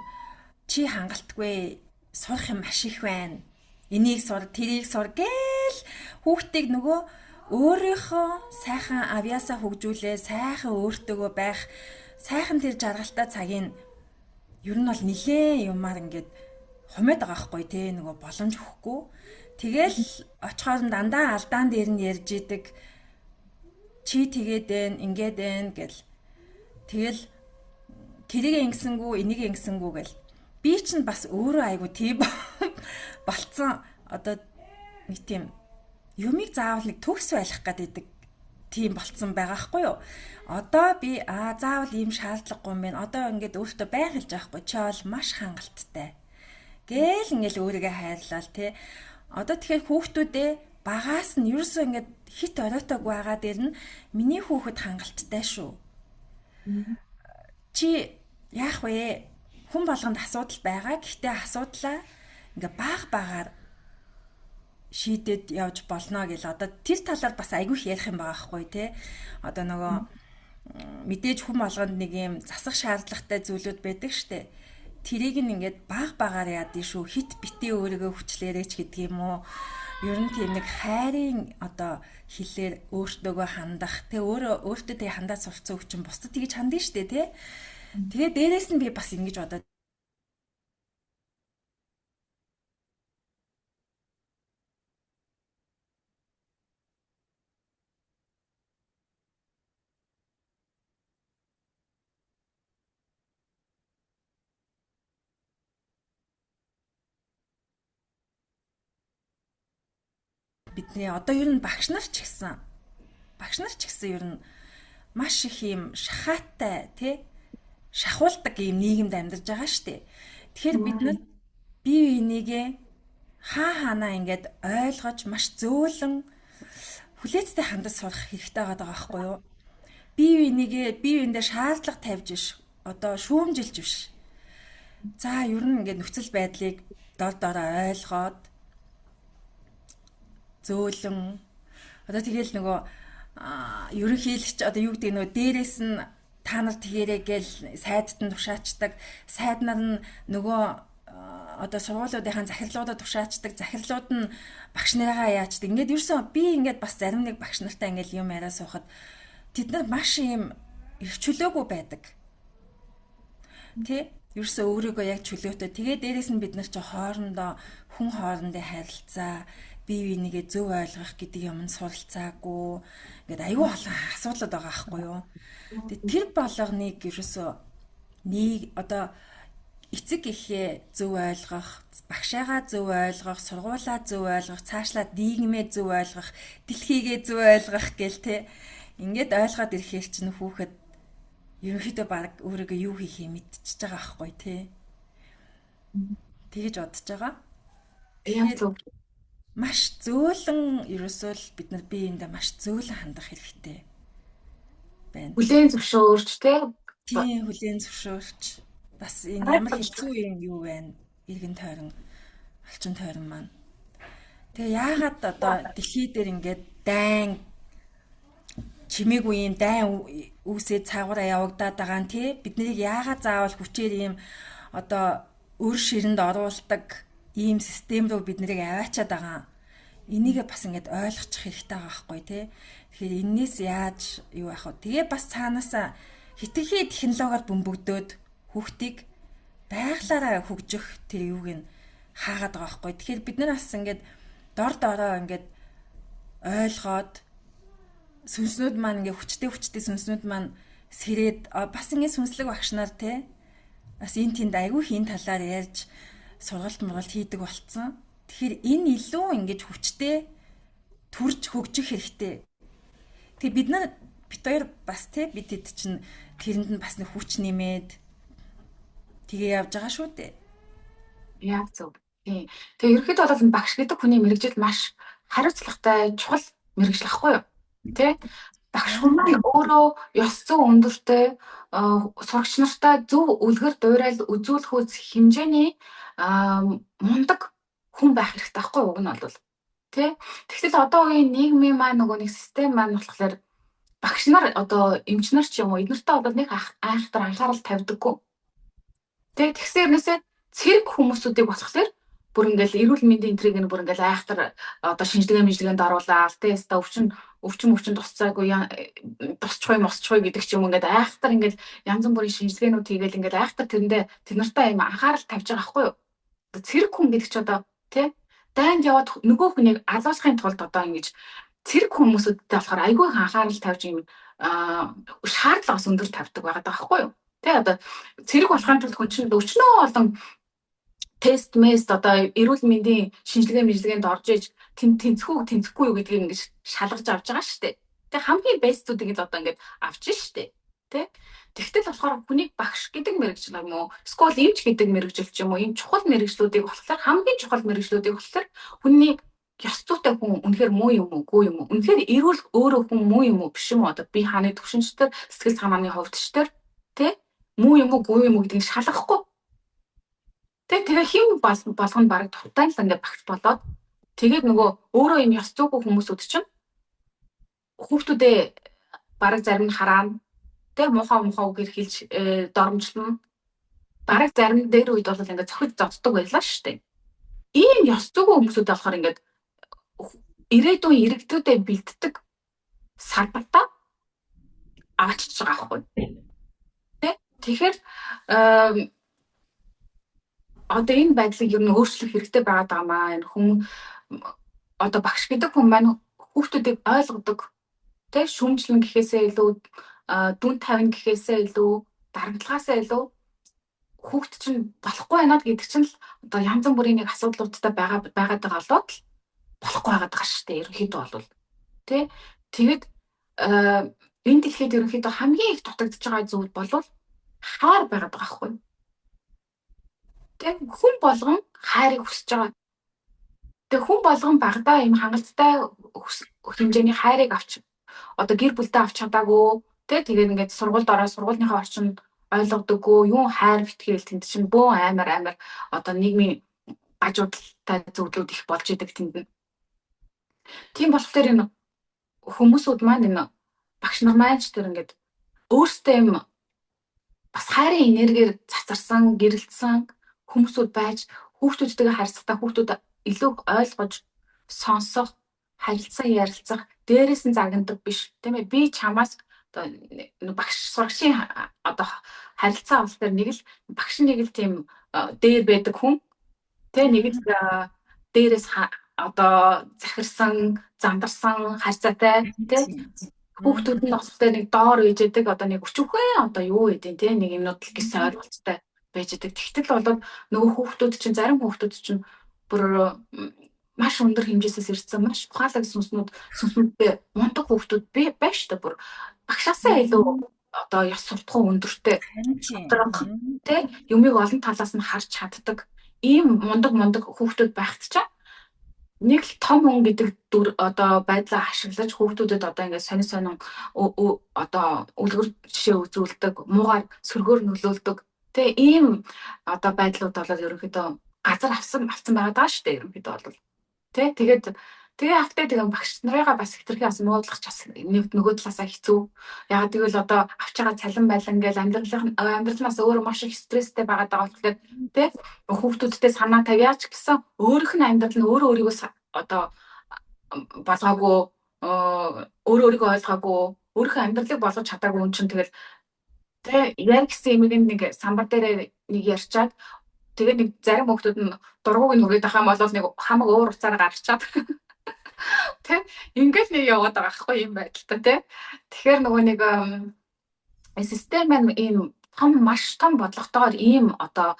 чи хангалтгүй сурах юм маш их байна. Энийг сур, тэрийг сур гээл хүүхдийг нөгөө өөрийнхөө сайхан авьяасаа хөгжүүлээ, сайхан өөртөөгөө байх, сайхан тэр жаргалтай цагийн ер нь бол нилээ юмар ингээд хумаад байгаа хгүй те нөгөө боломж өгөхгүй. Тэгэл очихоор дандаа алдаан дээр нь ярьж идэг. Чи тэгээд ингээд гэл. Тэгэл тэрийг ингэсэнгүү, энийг ингэсэнгүү гэл. Би чинь бас өөрөө айгу тийм болцсон одоо нэг тийм юмыг заавал нэг төгс байлгах гэдэг тийм болцсон байгаа хгүй юу. Одоо би заавал ийм шаардлагагүй юм байна. Одоо ингээд өөртөө байн хэлж байхгүй. Чи бол маш хангалттай. Гээл ингээл өөрийгөө хайрлал те. Одоо тэгэхээр хүүхдүүдээ багаас нь ерөөсөө ингээд хит оройтойг байгаа дээр нь миний хүүхэд хангалттай шүү. Чи яах вэ? Хүн болгонд асуудал байгаа. Гэхдээ асуудлаа ингээ багаар шийдэд явж болно гэл одоо тэр талаар бас айгүй их ярих юм байгаа хгүй те. Одоо нөгөө мэдээж хүн болгонд нэг юм засах шаардлагатай зүйлүүд байдаг штэ. Тэрийг нь ингээд багаар яадын шүү. Хит битээ өөрийгөө хүчлээрээч гэдэг юм уу? Ер нь тийм нэг хайрын одоо хэлээр өөртөөгөө хандах. Тэ өөртөө тэг хандаад сурцсан хүчин бусдад тэгж хандна штэ те. Тэгээ дээрээс нь би бас ингэж бодоод бидний одоо ер нь багш нар ч гэсэн ер нь маш их юм шахаатай тий шахуулдаг юм нийгэмд амьдарч байгаа шүү дээ. Тэгэхээр бид нар бие бинийгээ хаанаа ингээд ойлгож маш зөөлөн хүлээцтэй хандаж сурах хэрэгтэй байгаа байхгүй юу? Бие биендээ шаардлага тавьж биш. Одоо шүүмжилж биш. За ер нь ингээд нөхцөл байдлыг дор дороо ойлгоод зөөлөн одоо тэгэл нөгөө ерөнхийлөгч одоо юу гэдэг нөгөө дээрээс нь та нар тэгэрэй гэл сайдд нь тушаачдаг. Сайд нар нь нөгөө одоо сургуулиудынхаа захирлуудад тушаачдаг. Захирлууд нь багш нарыгаа яачдаг. Ингээд ерөөсөө би ингээд бас зарим нэг багш нартай ингээд юм яриа суухад тэд нар маш юм эрхчлөөгүй байдаг. Тэ? Ерөөсөө өөрийгөө яг чөлөөтэй. Тэгээ дээрээс нь бид нар чи хоорондоо хүн хоорондын харилцаа бие бинийгээ зөв ойлгох гэдэг юмд суралцаагүй. Ингээд аюу олон асуудал байгаа байхгүй юу? Тэгээ тэр болгоныг ерөөсөө нэг одоо эцэг эхээ зөв ойлгох, багшаагаа зөв ойлгох, сургуулаа зөв ойлгох, цаашлаад нийгмээ зөв ойлгох, дэлхийгээ зөв ойлгох гэл те. Ингээд ойлгоод ирэхээр чинь хүүхэд ерөнхийдөө баг өөрийгөө юу хийхээ мэдчихэж байгаа байхгүй тий. Тэгэж бодож байгаа. Яг Тэгээд зөв. маш зөөлөн ерөөсөө л бид нар биеиндээ маш зөөлөн хандах хэрэгтэй байна. Хүлээн зөвшөөрч те. Тийм хүлээн зөвшөөрч бас энэ ямар хэцүү юм юу байна? Иргэн тойрон, алчин тойрон маань. Тэгээ яагаад одоо дэлхий дээр ингээд дайн чимээгүй юм дайн үүсээ цаагаараа явагдаад байгаа нь тий бид нарыг яагаад заавал хүчээр ийм одоо өр ширэнд оруулдаг ийм систем рүү бид нарыг аваачаад байгаа. Энийгээ бас ингээд ойлгочих хэрэгтэй байгаа байхгүй тий. Тэгэхээр энээс яаж юу яах вэ? Тэгээ бас цаанаасаа хитгэхий технологиор бөмбөгдөөд хүүхдийг байглаараа хөгжих тэр юуг нь хаагаад байгаа байхгүй. Тэгэхээр бид нар бас ингээд дор дороо ингээд ойлгоод сүнснүүд маань ингээ хүчтэй сүнснүүд маань сэрээд бас ингээ сүнслэг багш нар те бас энэ тэнд айгүй хийн талаар ярьж сургалт мургалт хийдэг болцсон. Тэгэхээр энэ илүү ингэж хүчтэй төрж хөгжих хэрэгтэй. Тэгээ бид хоёр бас те бид хэд чинь тэрэнд нь бас нэг хүч нэмээд тэгээ явж байгаа шүү дээ. Яг зөв. Тийм. Тэгээ ерөөхдөө бол энэ багш гэдэг хүний мэрэгжил маш хариуцлагатай чухал мэрэгжил ахгүй юу? Тэ? Багш хүн маань өөрөө ёс зүйн өндөртэй сурагч нартай зөв үлгэр дуурайл үзүүлэх үс хэмжээний мундаг хүн байх хэрэгтэй ахгүй юу? Уг нь бол тэ? Тэгтэл одоо үеийн нийгмийн маань нөгөө нэг систем маань болохоор багш нар одоо эмч нар ч юм уу эднэртэй бол нэг айхтар анхаарал тавьдаггүй. Тэ? Тэгсээрнээсээ цэрэг хүмүүсүүдийг болохоор бүр ингээл эрүүл мэндийн энтриг нь бүр ингээл айхтар одоо шинжилгээнд оруулаад тест өвчин тусцаагүй тусчихгүй мосчихгүй гэдэг ч юм ингээд айхтар ингээд янз бүрийн шинжилгээнүүд хийгээл ингээд айхтар тэд нартай юм анхаарал тавьж байгаа байхгүй юу? Цэрэг хүн гэдэг чи одоо тий дайнд яваад нөгөө хүнийг алуулахын тулд одоо ингэж цэрэг хүмүүсүүдтэй болохоор айгүй их анхаарал тавьж юм шаардлагаас өндөр тавьдаг байгаа байхгүй юу? Тий одоо цэрэг болохын тулд хүн чинь өчнөө олон тест мест одоо эрүүл мэндийн шинжилгээнд орж иж тэнцэхгүй юу гэдгийг ингэж шалгаж авч байгаа шүү дээ. Тэгээ хамгийн бэстүүдийг л одоо ингэж авч штэ. Тэ? Тэгтэл болохоор хүнийг багш гэдэг мэрэгжил юм уу? Скол эмч гэдэг мэрэгжил ч юм уу? Ийм чухал мэрэгжлүүдийг болохоор хамгийн чухал мэрэгжлүүдийг болохоор хүнийг ёс зүйтэй хүн үнэхээр муу юм уу, гүй юм уу? Үнэхээр эрүүл өөрөө хүн муу юм уу, биш юм уу? Одоо би хааны төвшинчтэр, сэтгэл санааны хувьдчтэр тэ? Муу юм уу, гүй юм уу гэдгийг шалгахгүй. Тэгээ хэм болгоно баг дуртай л ингээд багш болоод тэгээд нөгөө өөрөө юм ёс зүйгүй хүмүүсүүд чинь хүүхдүүдээ бараг зарим нь хараана. Тэг муухай үгээр хэлж доромжлно. Бараг зарим дээр үед бол ингээд цохиж зоддог байлаа шүү дээ. Ийм ёс зүйгүй хүмүүсүүд болохоор ингээд ирээдүйн иргэдүүдэд бэлддэг салбартаа авчиж байгаа байхгүй. Тэ? Тэгэхээр одоо энэ байдлыг ер нь өөрчлөх хэрэгтэй байгаад байгаа маа. Энэ хүн одоо багш гэдэг хүн маань хүүхдүүдийг ойлгодог. Тэ шүүмжлэн гэхээсээ илүү дүн тавина гэхээсээ илүү дарамтлагаасаа илүү хүүхд чинь болохгүй байнад гэдэг чинь л одоо янз бүрийн нэг асуудлуудтай байгаад байгаа болоод л болохгүй байгаад байгаа шүү дээ. Ерөнхийдөө бол тэ тэгэд энэ дэлхийд ерөнхийдөө хамгийн их дутагдж байгаа зүйл бол хайр байгаад байгаа байхгүй. Тэг хүн болгон хайрыг хүсэж байгаа. Тэгээ хүн болгон багадаа ийм хангалттай хэмжээний хайрыг авч одоо гэр бүлдээ авч чадаагүй тэгээд ингээд сургуульд ороод сургуулийнхаа орчинд ойлгодоггүй юу хайр битгээл тэнд чинь бөө амар одоо нийгмийн гажуудалтай зөвлөд их болж идэг тэнд. Тийм болохоор энэ хүмүүсүүд маань энэ багш нар маань ч тэр ингээд өөрсдөө юм бас хайрын энергиэр цацарсан, гэрэлтсэн хүмүүсүүд байж хүүхдүүдтэйгээ харьцахдаа хүүхдүүд илүү ойлгож, сонсох, харилцан ярилцах, дээрээс нь загнадаг биш. Тийм ээ. Би чамаас одоо багш сурагчийн одоо харилцаа авалтаар нэг л багш нэг л тийм дээр байдаг хүн. Тэ нэг л дээрээс одоо захирсан, зандарсан харьцаатай тийм хүүхдүүд нь болохоор нэг доор ээжэдэг одоо нэг өчүүхэн одоо юу гэдэг те нэг юмнууд л гэсэн ойлголттой байж идэг. Тэгтэл болоод нөгөө хүүхдүүд чинь зарим хүүхдүүд чинь бүр маш өндөр хэмжээсээс ирсэн маш ухаалаг сүнснүүдтэй мундаг хүүхдүүд байна шүү дээ. Бүр багшаасаа илүү одоо ёс суртахуун өндөртэй те юмыг олон талаас нь харж чаддаг ийм мундаг хүүхдүүд байхт чинь нэг л том хүн гэдэг одоо байдлаа ашиглаж хүүхдүүдэд одоо ингээд сонин одоо үлгэр жишээ үзүүлдэг, муугаар сөргөөр нөлөөлдөг. Тэгээ ийм одоо байдлууд болоод ерөнхийдөө газар авсан байгаа даа шүү дээ. Ерөнхийдөө бол тэгээ автаа тэгээ багш нарыгаа бас хитрхи бас муудлах ч бас нөгөө талаасаа хэцүү. Яг тэгвэл одоо авч байгаа цалин байлан ингээл амьдралнаас өөрөө маш их стресстэй байгаа болохоор тэ хүүхдүүдтэй санаа тавьяач гэсэн өөрөх нь амьдрал нь өөрийгөө одоо болгоогүй өөрийгөө ойлгоогүй өөрийнхөө амьдралыг болгож чадаагүй юм чинь тэгэл тэ яг гэсэн юмыг нэг самбар дээр нэг ярьчаад тэгээ нэг зарим хүүхдүүд нь дургууг нь хүргээд ахаа бол нэг хамаг уур уцаараа гарчаад тэ ингээл нэг яваад байгаа байхгүй юм байдалтай тэ. Тэгэхээр нөгөө нэг систем маань ийм маш том бодлоготойгоор ийм одоо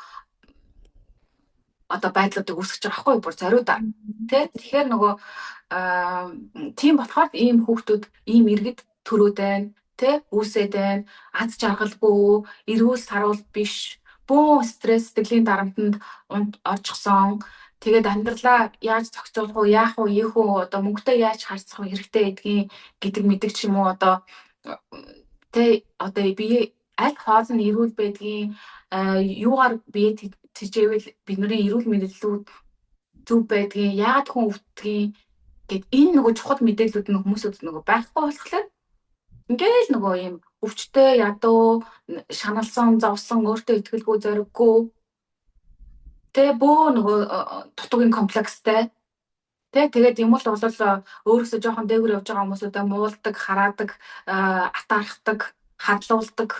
байдлуудыг үүсгэж байгаа байхгүй бүр зориудаар тий. Тэгэхээр нөгөө тийм болохоор ийм хүүхдүүд ийм иргэд төрөөд байна тий үүсээд байна. Аз жаргалгүй, эрүүл саруул биш, бөө стресс сэтгэлийн дарамтанд орчихсон. Тэгээд амьдралаа яаж зохицуулах уу, яах уу, ийх үү, одоо мөнгөтэй яаж харьцах хэрэгтэй гэдэг мэддэг ч юм уу одоо тий одоо би аль хоол нь эрүүл байдгийн юугаар бие тэжээвэл бидний эрүүл мэндэлүүд зөв байдгийн яагаад хүн өвддгийг гэд энэ нөгөө чухал мэдээлүүд нь хүмүүсд нөгөө байхгүй болохоор ингээл нөгөө юм өвчтэй ядуу шаналсан зовсон өөртөө итгэлгүй зориггүй тэ бөө нөгөө дутуугийн комплекстэй тэ тэгээд юм бол өөрөөсөө жоохон дээгүүр явж байгаа хүмүүсүүдээ муулдаг, хараадаг, атаархдаг, хадлуулдаг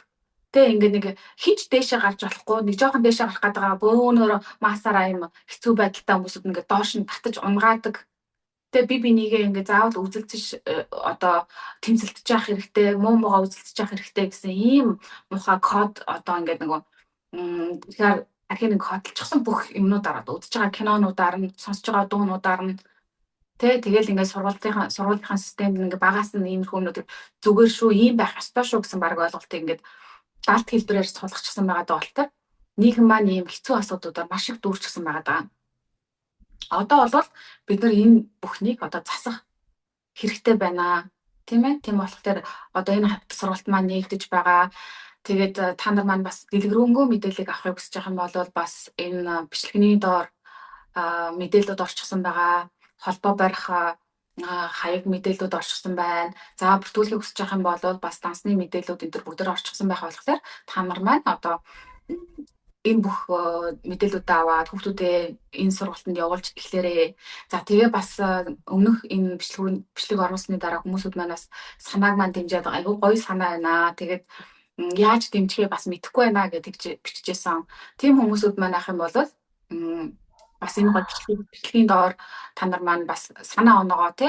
тэ ингээд нэг хинч дээшээ гарч болохгүй нэг жоохон дээшээ гарах гэдэг бөөнөр масаараа юм хэцүү байдалтай хүмүүсүүд ингээд доош нь татаж унгаадаг. Тэ би бинийгээ ингээд заавал үзэлцэж одоо тэмцэлтэж явах хэрэгтэй, муугаа үзэлцэж явах хэрэгтэй гэсэн ийм муухай код одоо ингээд нөгөө тэгэхээр архив нэг хөдөлчихсөн бүх юмнуудаар үзэж байгаа кинонуудаар нь сонсож байгаа дуунуудаар нь тэгэл ингээд сургуулийн системд ингээд багаас нь иймэрхүү юмнуудыг зүгээр шүү ийм байх ёстой шүү гэсэн баг ойлголтыг ингээд галт хэлбэрээр суулгачихсан байгаа доолтой нийгэм маань ийм хэцүү асуудлуудаар маш их дүүрчихсэн байгаа даа. Одоо бол бид нар энэ бүхнийг одоо засах хэрэгтэй байна. Тийм ээ. Тийм болохоор одоо энэ сургалт маань нэгдэж байгаа. Тэгээд та нар маань бас дэлгэрэнгүй мэдээллийг авахыг хүсэж байгаа юм бол бас энэ бичлэгний доор мэдээлэлд орчихсон байгаа. Холбоо барих хаяг мэдээлэлд орчихсон байна. За бүртгүүлэхийг хүсэж байгаа юм бол бас дансны мэдээлэлүүд энэ төр бүгдээр орчихсон байх болохоор та нар маань одоо энэ бүх мэдээллүүдээ аваад хүүхдүүдээ энэ сургалтанд явуулж эхлээрэй. За тэгээ бас өмнөх энэ бичлэг оруулсны дараа хүмүүсүүд маань бас санааг маань дэмжиж айгүй гоё санаа байна. Тэгээд яаж дэмжихээ бас мэдэхгүй байна гэдэг бичижсэн. Тийм хүмүүсүүд маань ах юм бол бас энэ гоё бичлэгийн доор та нар маань бас санаа оноогоо те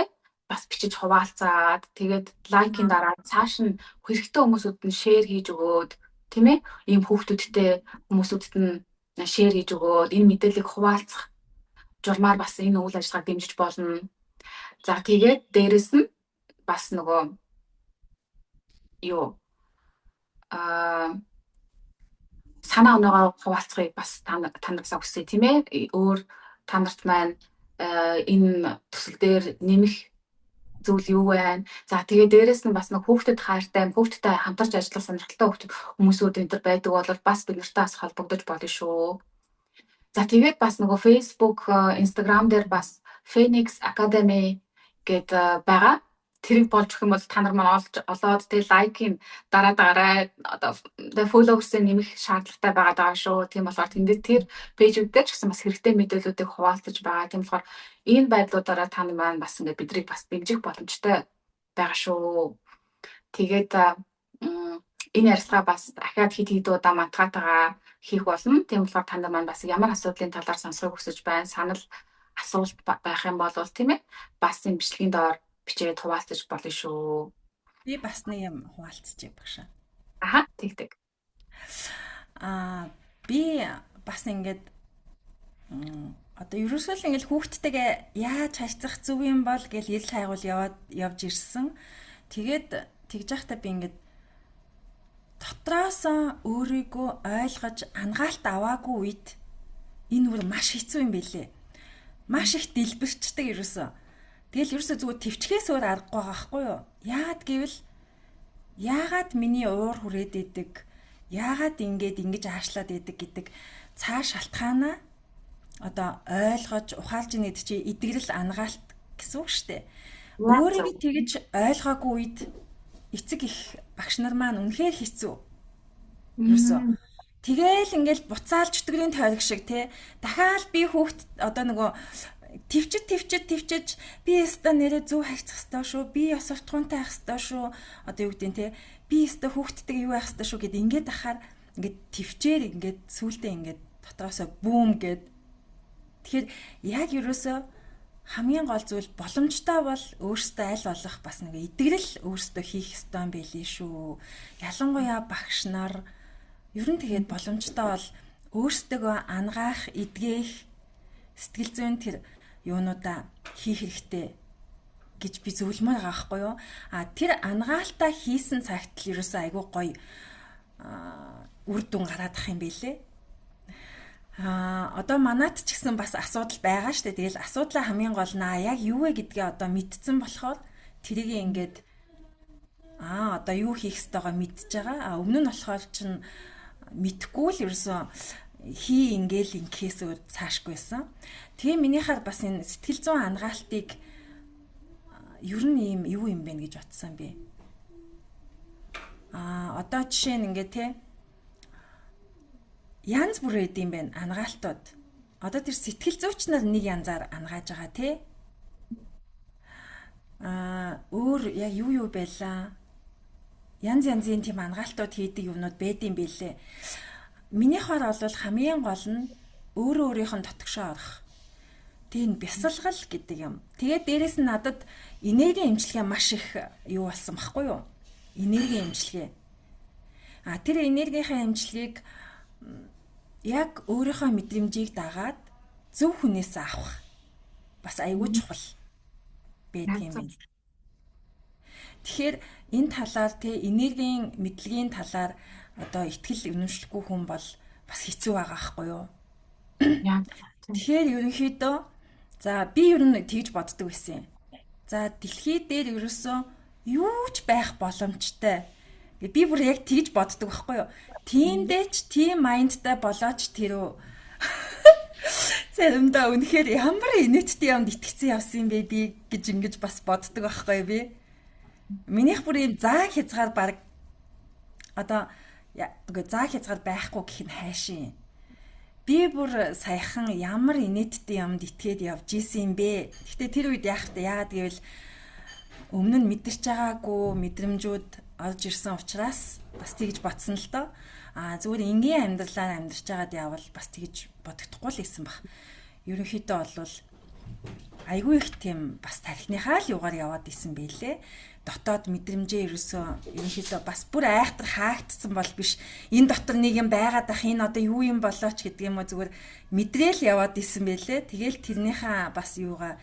бас бичиж хуваалцаад тэгээд лайкийн дараа цааш нь хэрэгтэй хүмүүсүүд нь шеэр хийж өгөөд тийм ээ ийм хүмүүсүүдэд нь шеэр хийж өгөөд энэ мэдээллийг хуваалцах журмаар бас энэ үйл ажиллагааг дэмжиж болно. За тэгээд дээрэс нь бас нөгөө юу санаа оноогоо хуваалцахыг бас та нараас хүсье тийм ээ. Өөр та нарт маань энэ төсөл дээр нэмэх зүйл юу вэ? За тэгээ дээрэс нь бас нэг хүүхдэд хайртай, хүүхдтэй хамтарч ажиллах сонирхолтой хүмүүсүүд энэ төр байдаг бол бас бид нартай бас холбогдож болно шүү. За тэгээд бас нөгөө Facebook, Instagram дээр бас Phoenix Academy гэдэг байгаа. Тэрийг болж өгөх юм бол та нар маань олоод тэгээ лайкийг дараад одоо фолловерсээ нэмэх шаардлагатай байгаа шүү. Тийм болохоор тэндээ тэр пэйжүүд дээр ч гэсэн бас хэрэгтэй мэдээллүүдийг хуваалцаж байгаа. Тийм болохоор энэ байдлуудаараа та нар маань бас ингээд бидрийг бас дэмжих боломжтой байгаа шүү. Тэгээд энэ ярилцлага бас дахиад хэд удаа мантгаатайгаа хийх болно. Тийм болохоор та нар маань бас ямар асуудлын талаар сонсохыг хүсэж байна. Санал асуулт байх юм бол тийм ээ бас энэ бичлэгийн доор бичээд хуваалцаж болно шүү. Би бас нэг юм хуваалцчих багшаа. Аха, тэг. Би бас ингээд одоо ерөөсөө л ингээд хүүхдтэйгээ яаж харьцах зөв юм бол гэж ярил хайгуул явж ирсэн. Тэгээд тэгж байхдаа би ингээд дотроос өөрийгөө ойлгож ангаалт аваагүй үед энэ үр маш хэцүү юм билээ. Маш их дэлбэрчдэг ерөөсөө. Тэгэл ерөөсөө зүгээр төвчгээс өөр аргагүй байгаа байхгүй юу? Яагаад гэвэл яагаад миний уур хүрээд идэг? Яагаад ингэж аашлаад идэг гэдэг цаа шалтгаанаа одоо ойлгож ухаалж инээд чи эдгэрэл ангаалт гэсэн үг шүү дээ. Өөрийгөө тэгж ойлгоогүй үед эцэг их багш нар маань үнэхээр хэцүү. Ерөөсөө тэгээл ингээл буцаалж өтгөрийн тойрог шиг те дахиад би хүүхд одоо нөгөө төвчж би өстө нэрээ зөв хайцах ёстой шүү. Би бас уртгуунтай байх ёстой шүү. Одоо юу гэдэг те би өстө хүүхдтэй юу байх ёстой шүү гэд ингээд ахаар ингээд төвчээр ингээд сүултээ ингээд дотроосоо бүүм гэд. Тэгэхээр яг ерөөсөө хамгийн гол зүйл боломжтой бол өөртөө аль болох бас нэг эдгэрэл өөртөө хийх ёстой юм байлээ шүү. Ялангуяа багш нар ер нь тэгээд боломжтой бол өөртөө ангаах, эдгээх сэтгэл зүйн тэр юунуудаа хийх хэрэгтэй гэж би зөвлөмөр байгаа байхгүй юу? Тэр ангаалтаа хийсэн цагт л ерөөсөө айгүй гоё үр дүн гараадах юм байлээ. Одоо манайд ч гэсэн бас асуудал байгаа шүү дээ. Тэгэл асуудлаа хамгийн гол нь яг юу вэ гэдгээ одоо мэдсэн болохоор тэрийг ингээд одоо юу хийх ёстойгоо мэдж байгаа. Өмнө нь болохоор чинь мэдхгүй л ерөөсөө хий ингээл инкээс өөр цаашгүй байсан. Тэгээ минийхаар бас энэ сэтгэл зүйн ангаалтыг ер нь ийм юу юм бэ гэж бодсон би. Одоо жишээ нь ингээ те янз бүр эд юм байна ангаалтууд. Одоо тэр сэтгэл зүйч нар нэг янзаар ангааж байгаа те. Өөр яг юу байлаа. Янз янзын тийм ангаалтууд хийдэг юмнууд байд юм бэлээ. Минийхаар бол хамгийн гол нь өөрийнхөө дотгошоо орох. Тийм бясалгал гэдэг юм. Тэгээд дээрэс нь надад энерги эмчилгээ маш их юу болсон баггүй юу? Энерги эмчилгээ. Тэр энергийнхаа эмчилгээг яг өөрийнхөө мэдрэмжийг дагаад зөв хүнээс авах бас айгүй чухал байдаг юм байна. Тэгэхээр энэ талаар энергийн мэдлэгийн талаар одоо ихтгэл үнэмшлэхгүй хүн бол бас хэцүү байгаа байхгүй юу? Тэгэхээр ерөнхийдөө би ер нь тэгж боддог байсан юм. Дэлхий дээр ерөөсөө юу ч байх боломжтой. Би бүр яг тэгж боддог байхгүй юу? Тиймдээ ч тийм майндтай болооч тэрөө заримдаа үнэхээр ямар инээдтэй юмд итгэцэн явсан юм бэ би гэж ингэж бас боддог байхгүй би. Минийх бүр юм зааг хязгаар баг одоо зааг хязгаар байхгүй гэх нь хайшин. Би бүр саяхан ямар инээдтэй юмд итгээд явж исэн юм бэ. Гэхдээ тэр үед яагаад гэвэл өмнө нь мэдэрч байгаагүй мэдрэмжүүд орж ирсэн учраас бас тэгж бодсон л доо. Зүгээр энгийн амьдралаар амьдарч байгаад явбал бас тэгж бодогдохгүй л байсан баг. Ерөнхийдөө бол айгүй их тийм бас тархиныхаа л югаар яваад исэн байлээ. Дотоод мэдрэмжээ ерөнхийдөө бас бүр айхтар хаагдсан бол биш. Энэ дотор нэг юм байгаад ах энэ одоо юу юм болооч гэдэг юм уу зүгээр мэдрээл яваад исэн байлээ. Тэгэл тэрнийхээ бас юугаа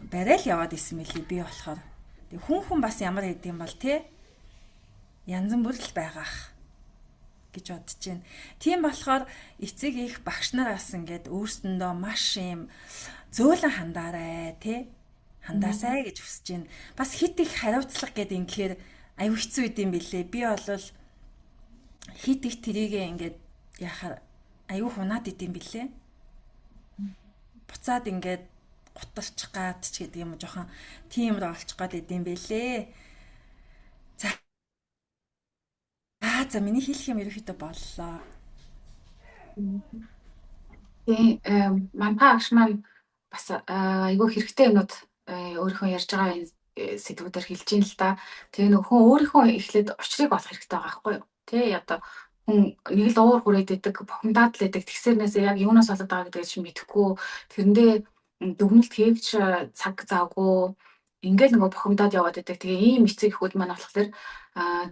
барайл яваад исэн байлээ би болохоор. Хүн бас ямар гэдэг юм бол янз бүр л байгаах. гэж бодож байна. Тийм болохоор эцэг их багш нараас ингээд өөрсөндөө маш юм зөөлөн хандаарай тий. Хандаасай гэж хүсэж байна. Бас хит их хариуцлага гэдэг ингэхээр аюу хэцүү үт юм бэлээ. Би бол хит их тэрийгээ ингээд яхаар аюу хунаад идэм бэлээ. Буцаад ингээд гутарчих гад ч гэдэг юм жоохон тийм рүү олчих гад идэм бэлээ. За миний хэлэх юм ерөөхдөө боллоо. Тийм манай агш маань бас айгүй хэрэгтэй юмнууд өөрийнхөө ярьж байгаа сэдвүүдээр хэлж ийн л да. Тэгээ нөх хүн өөрийнхөө эхлээд очрыг олох хэрэгтэй байгаа байхгүй юу? Тэ одоо хүн нэг л уур хүрээд идэг, бухимдаад л идэг. Тэгсэрнээс яг юунаас болоод байгаа гэдгийг чинь мэдэхгүй. Тэрэндээ дүгнэлт хийвч цаг завгүй ингээл нөгөө бухимдаад яваад идэг. Тэгээ ийм эцэг эхүүд маань болохоор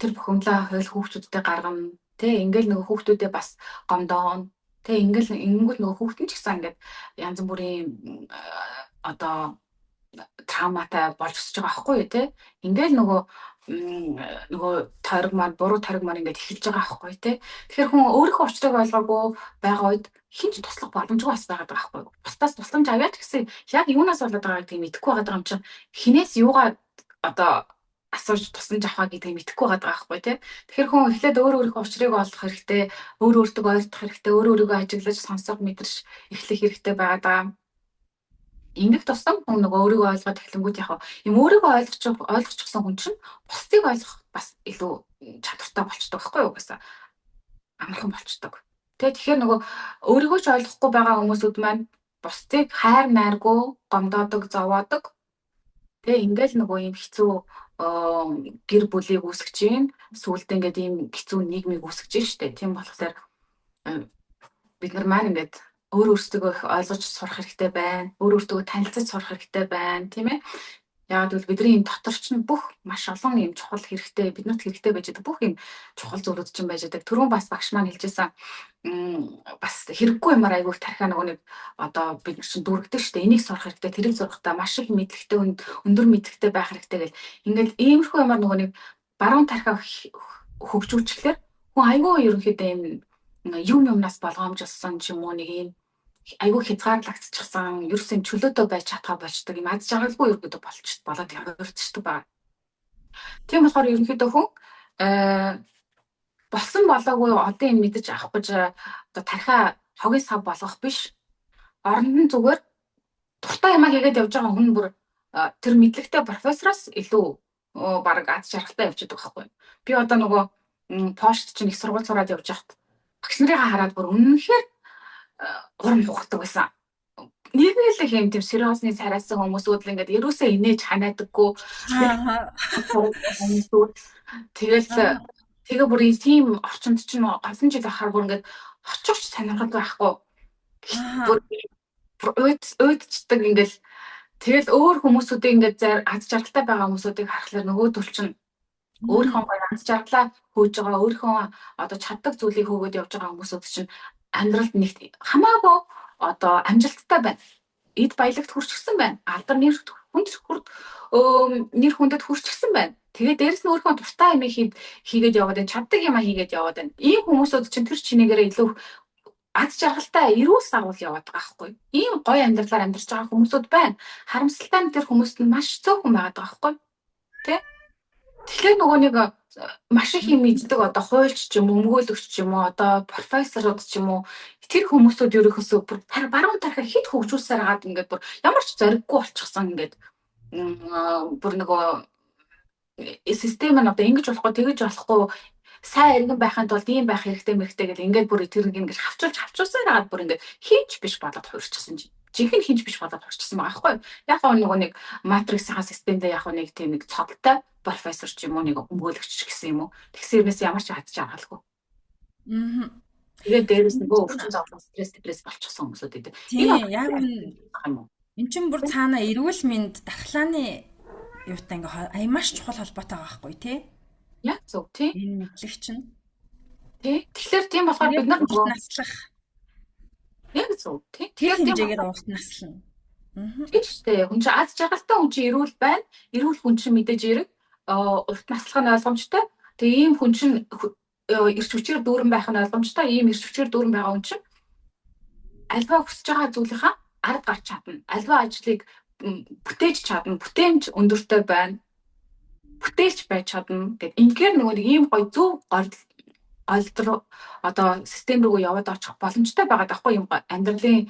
тэр бухимдлаа хойл хүүхдүүдтэй гаргана. Тэ ингээл нөгөө хүүхдүүдээ бас гомдоон. Тэ ингээл ингэнгүүт нөгөө хүүхэд нь ч гэсэн ингээд янз бүрийн одоо трауматай болж өсөж байгаа байхгүй юу те. Ингээл нөгөө тойрог маань буруу тойрог маань ингээд эхэлж байгаа байхгүй те. Тэгэхээр хүн өөрийнхөө учрыг ойлгоогүй байгаа үед хинч туслах боломжгүй бас байгаа байхгүй юу. Бусдаас тусламж аваад гэсэн яг юунаас болоод байгаа гэдгийг мэдэхгүй байгаа юм чинь хинээс юугаа одоо асууж тусламж авах гэдгийг мэдэхгүй байгаа байхгүй те. Тэгэхээр хүн эхлээд өөрийнхөө учрыг олох хэрэгтэй, өөртөө ойлгох хэрэгтэй, өөрийгөө ажиглаж сонсох мэдэрч эхлэх хэрэгтэй байгаа даа. Ингэх тусам хүн нөгөө өөрийгөө ойлгоод эхлэнгүүт яг юм өөрийгөө ойлгочихсон хүн чинь бусдыг ойлгох бас илүү чадвартай болчдөг байхгүй юу гэсэн амархан болчдөг. Тэгэхээр нөгөө өөрийгөө ч ойлгохгүй байгаа хүмүүсүүд маань бусдыг хайр найргүй гомдоодог, зовоодог. Ингээл нөгөө юм хэцүү гэр бүлийг үүсгэж гин сүүлдээ ингээд ийм хэцүү нийгмийг үүсгэж гин штэ. Тийм болохоор бид нар маань ингээд өөртөө их ойлгож сурах хэрэгтэй байна. Өөртөө танилцаж сурах хэрэгтэй байна, тийм ээ. Яг л бидний энэ дотор ч бүх маш олон юм чухал хэрэгтэй, биднэрт хэрэгтэй байж байгаа бүх юм чухал зүйлүүд ч байж байгаа. Түрүүн бас багш маань хэлжсэн бас хэрэггүй юмар айгүйх тархиа нөгөө нэг одоо бид нар чинь дүргдэг шүү дээ. Энийг сурах хэрэгтэй, тэрийг сурахтаа маш их мэдлэгтэй өндөр мэдлэгтэй байх хэрэгтэй гэл. Ингээл иймэрхүү юмар нөгөө нэг баруун тархиа хөгжүүлчихлээр хүн айгүй ерөнхийдөө юм юмнаас болгоомжлсон ч юм уу нэг юм айгүй хязгаарлагдчихсан ерөөсөн чөлөөтэй байж чадхаа болчдөг юм аз жаргалгүй ерөөдөө болоод явчихдаг байна. Тийм болохоор ерөнхийдөө хүн болсон болоогүй одоо юм мэдэж авах гэж одоо тархиа хогийн сав болгох биш. Оронд нь зүгээр дуртай юмаа хийгээд явж байгаа хүн бүр тэр мэдлэгтэй профессороос илүү баг аз жаргалтай явж байгаа байхгүй. Би одоо нөгөө пошт чинь их сургууль сураад явж байхад багш нарыгаа хараад бүр үнэнхээр урам ухдаг байсан. Нэг л их юм тийм сериосны царайсан хүмүүсүүд л ингээд ерөөсөө инээж ханаадаг,гүй. Тэгээ бүр тийм орчинд чинь ганцхан жил ахаар бүр ингээд очихч сонирхол байхгүй. Бүр уйдчдаг ингээл тэгэл өөр хүмүүсүүдийг ингээд аз жаргалтай байгаа хүмүүсүүдийг харахаар нөгөө төл чинь өөрийнхөө аз жаргалаа хөөж байгаа, өөрийнхөө одоо чаддаг зүйлийг хөөгөөд явж байгаа хүмүүсүүд чинь амьдралд нэгт хамаагүй одоо амжилттай байна. Эд баялагт хүрчихсэн байна. Алдар нэр хүндэд хүрчихсэн байна. Тэгээ дээрэс нь өөрийнхөө дуртай юм хийгээд яваад байна. Чаддаг юм хийгээд яваад байна. Ийм хүмүүсүүд чинь тэр чинээгээр илүү аз жаргалтай эрүүл сарвал яваад байгаа байхгүй. Ийм гоё амьдралаар амьдарч байгаа хүмүүсүүд байна. Харамсалтай нь тэр хүмүүст нь маш цөөхөн байгаа байхгүй. Тэ? Тэгэхээр нөгөө нэг маш их юм мэддэг одоо хуульч ч юм уу, өмгөөлөгч ч юм уу, одоо профессорууд ч юм уу тэр хүмүүсүүд ерөөсөө баруун тархиа хит хөгжүүлсээр хагаад ингээд бүр ямар ч зориггүй болчихсон ингээд бүр нөгөө систем нь одоо ингэж болохгүй тэгэж болохгүй сайн иргэн байхын тулд ийм байх хэрэгтэй мэрэгтэй гэл ингээд бүр тэр ингээд хавчуулсаар хагаад бүр ингээд хийж биш болоод хуурчихсан чинь. Жинхэнэ хийж биш болоод хуурчихсан байгаа байхгүй. Яг нөгөө нэг матриксийн системдээ яг нэг тийм нэг цодтой профессор ч юм уу нэг өмгөөлөгч гэсэн юм уу. Тэгсэрнээс ямар ч хадж авахгүй. Тэгээд дээрээс нөгөө өвчин зовлон стресс болчихсон хүмүүсүүд идэв. Тийм яг энэ чинь бүр цаана эрүүл мэнд дархлааны юутай ингээ маш чухал холбоотой байгаа байхгүй тий? Яг зөв тий. Энэ мэдлэг чинь. Тий. Тэгэхээр тийм болохоор бид нар нөгөө наслах. Яг зөв тий. Тэр хэмжээгээр урт наслана. Тийм шүү дээ. Хүн чинь аз жаргалтай хүн чинь эрүүл байна. Эрүүл хүн чинь мэдээж эрэг урт наслах нь ойлгомжтой. Тэгээ ийм хүн чинь эрч хүчээр дүүрэн байх нь ойлгомжтой. Ийм эрч хүчээр дүүрэн байгаа хүн чинь альва хүсэж байгаа зүйлийнхаа ард гарч чадна. Альва ажлыг бүтээж чадна. Бүтээмж өндөртэй байна. Бүтээлч байж чадна гэд ингээр нөгөө нэг ийм гоё зөв олдроо одоо систем рүү яваад очих боломжтой байгаа даахгүй юм амьдралын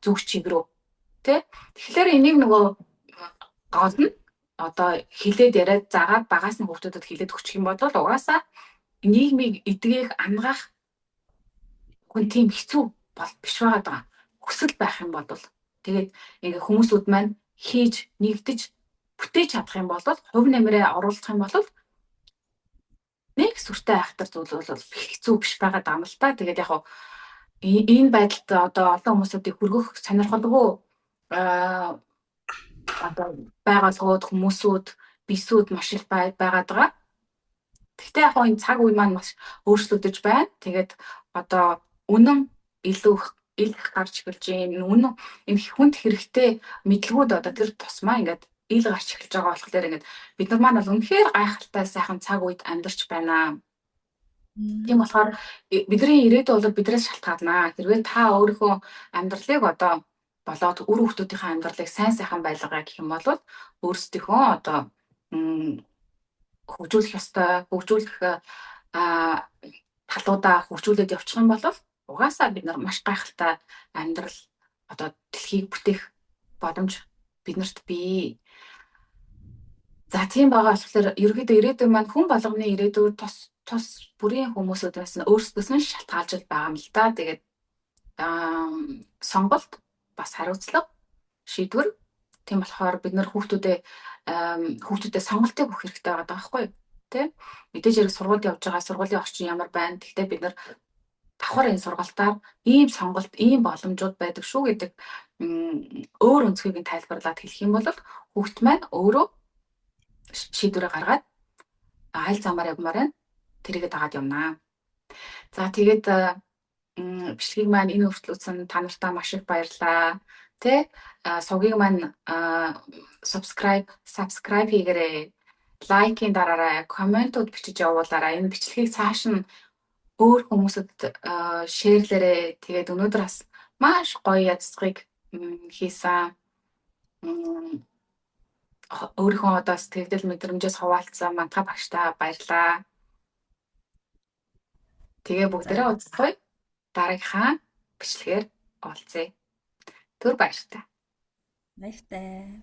зүг чиг рүү тий. Тэгэхээр энийг нөгөө гол нь одоо хилээд яриад загаад багаас нь хүүхдүүдэд хилээд өгчих юм бол угаасаа нийгмийг эдгээх амгаах хүн тийм хэцүү бол биш байгаа. Хүсэл байх юм бол тэгээд ингээ хүмүүсүүд маань хийж нэгдэж бүтээж чадах юм бол хувь нэмрээ оруулах юм бол нэг сүртэй айхтар зүйл бол хэцүү биш байгаа даа л та. Тэгээд яг энэ байдалд одоо олон хүмүүсүүдийг хүргэх сонирхолгүй одоо байгууллагууд, хүмүүсүүд, бисүүд маш их байгаад байгаа. Гэхдээ яг энэ цаг үе маань маш өөрчлөгдөж байна. Тэгээд одоо үнэн илүү их гарч эхэлж байна. Үнэн энэ хүнд хэрэгтэй мэдлгүүд одоо тэр тусмаа ингээд ил гарч эхэлж байгаа болохоор ингээд бид нар маань бол үнэхээр гайхалтай сайхан цаг үед амьдарч байна. Тийм болохоор бидний ирээдүй бол биднээс шалтгаална. Хэрвээ та өөрийнхөө амьдралыг одоо болоод үр хүүхдүүдийнхээ амьдралыг сайн сайхан байлгая гэх юм бол өөрсдийнхөө одоо хөгжүүлэх ёстой, хөгжүүлэх талуудаа хөгжүүлээд явчих юм бол угаасаа бид нар маш гайхалтай амьдрал одоо дэлхийг бүтээх боломж биднэрт бий. За тийм байгаа болохоор ерөөдөө ирээдүйн маань хүн болгоны ирээдүй тус бүрийн хүмүүсүүдээс нь өөрсдөөс нь шалтгаалж байгаа юм л да. Тэгээд сонголт бас хариуцлага шийдвэр. Тийм болохоор бид нар хүүхдүүдэд сонголтыг өгөх хэрэгтэй байгаа байхгүй юу? Тэ? Мэдээж хэрэг сургуульд явж байгаа сургуулийн орчин ямар байна. Гэхдээ бид нар давхар энэ сургалтаар ийм сонголт, ийм боломжууд байдаг шүү гэдэг өөр өнцгийг нь тайлбарлаад хэлэх юм бол хүүхд маань өөрөө шийдвэрээ гаргаад аль замаар явмаар байна. Тэрийгэ дагаад явнаа. За тэгээд бичлэгийг маань энэ хүртэл үзсэн та нартай маш их баярлалаа. Тэ сувгийг маань subscribe хийгээрэй. Лайкийн дараарай, комментууд бичиж явуулаарай. Энэ бичлэгийг цааш нь өөр хүмүүсэд шеэрлээрэй. Тэгээд өнөөдөр бас маш гоё язгыг хийсэн. Өөрийнхөө одоо сэтгэл мэдрэмжээс хуваалцсан Мантга багштай баярлалаа. Тэгээ бүгдээрээ уулзъя. Дараагийнхаа бичлэгээр уулзъя. Түр баяртай. Баяртай.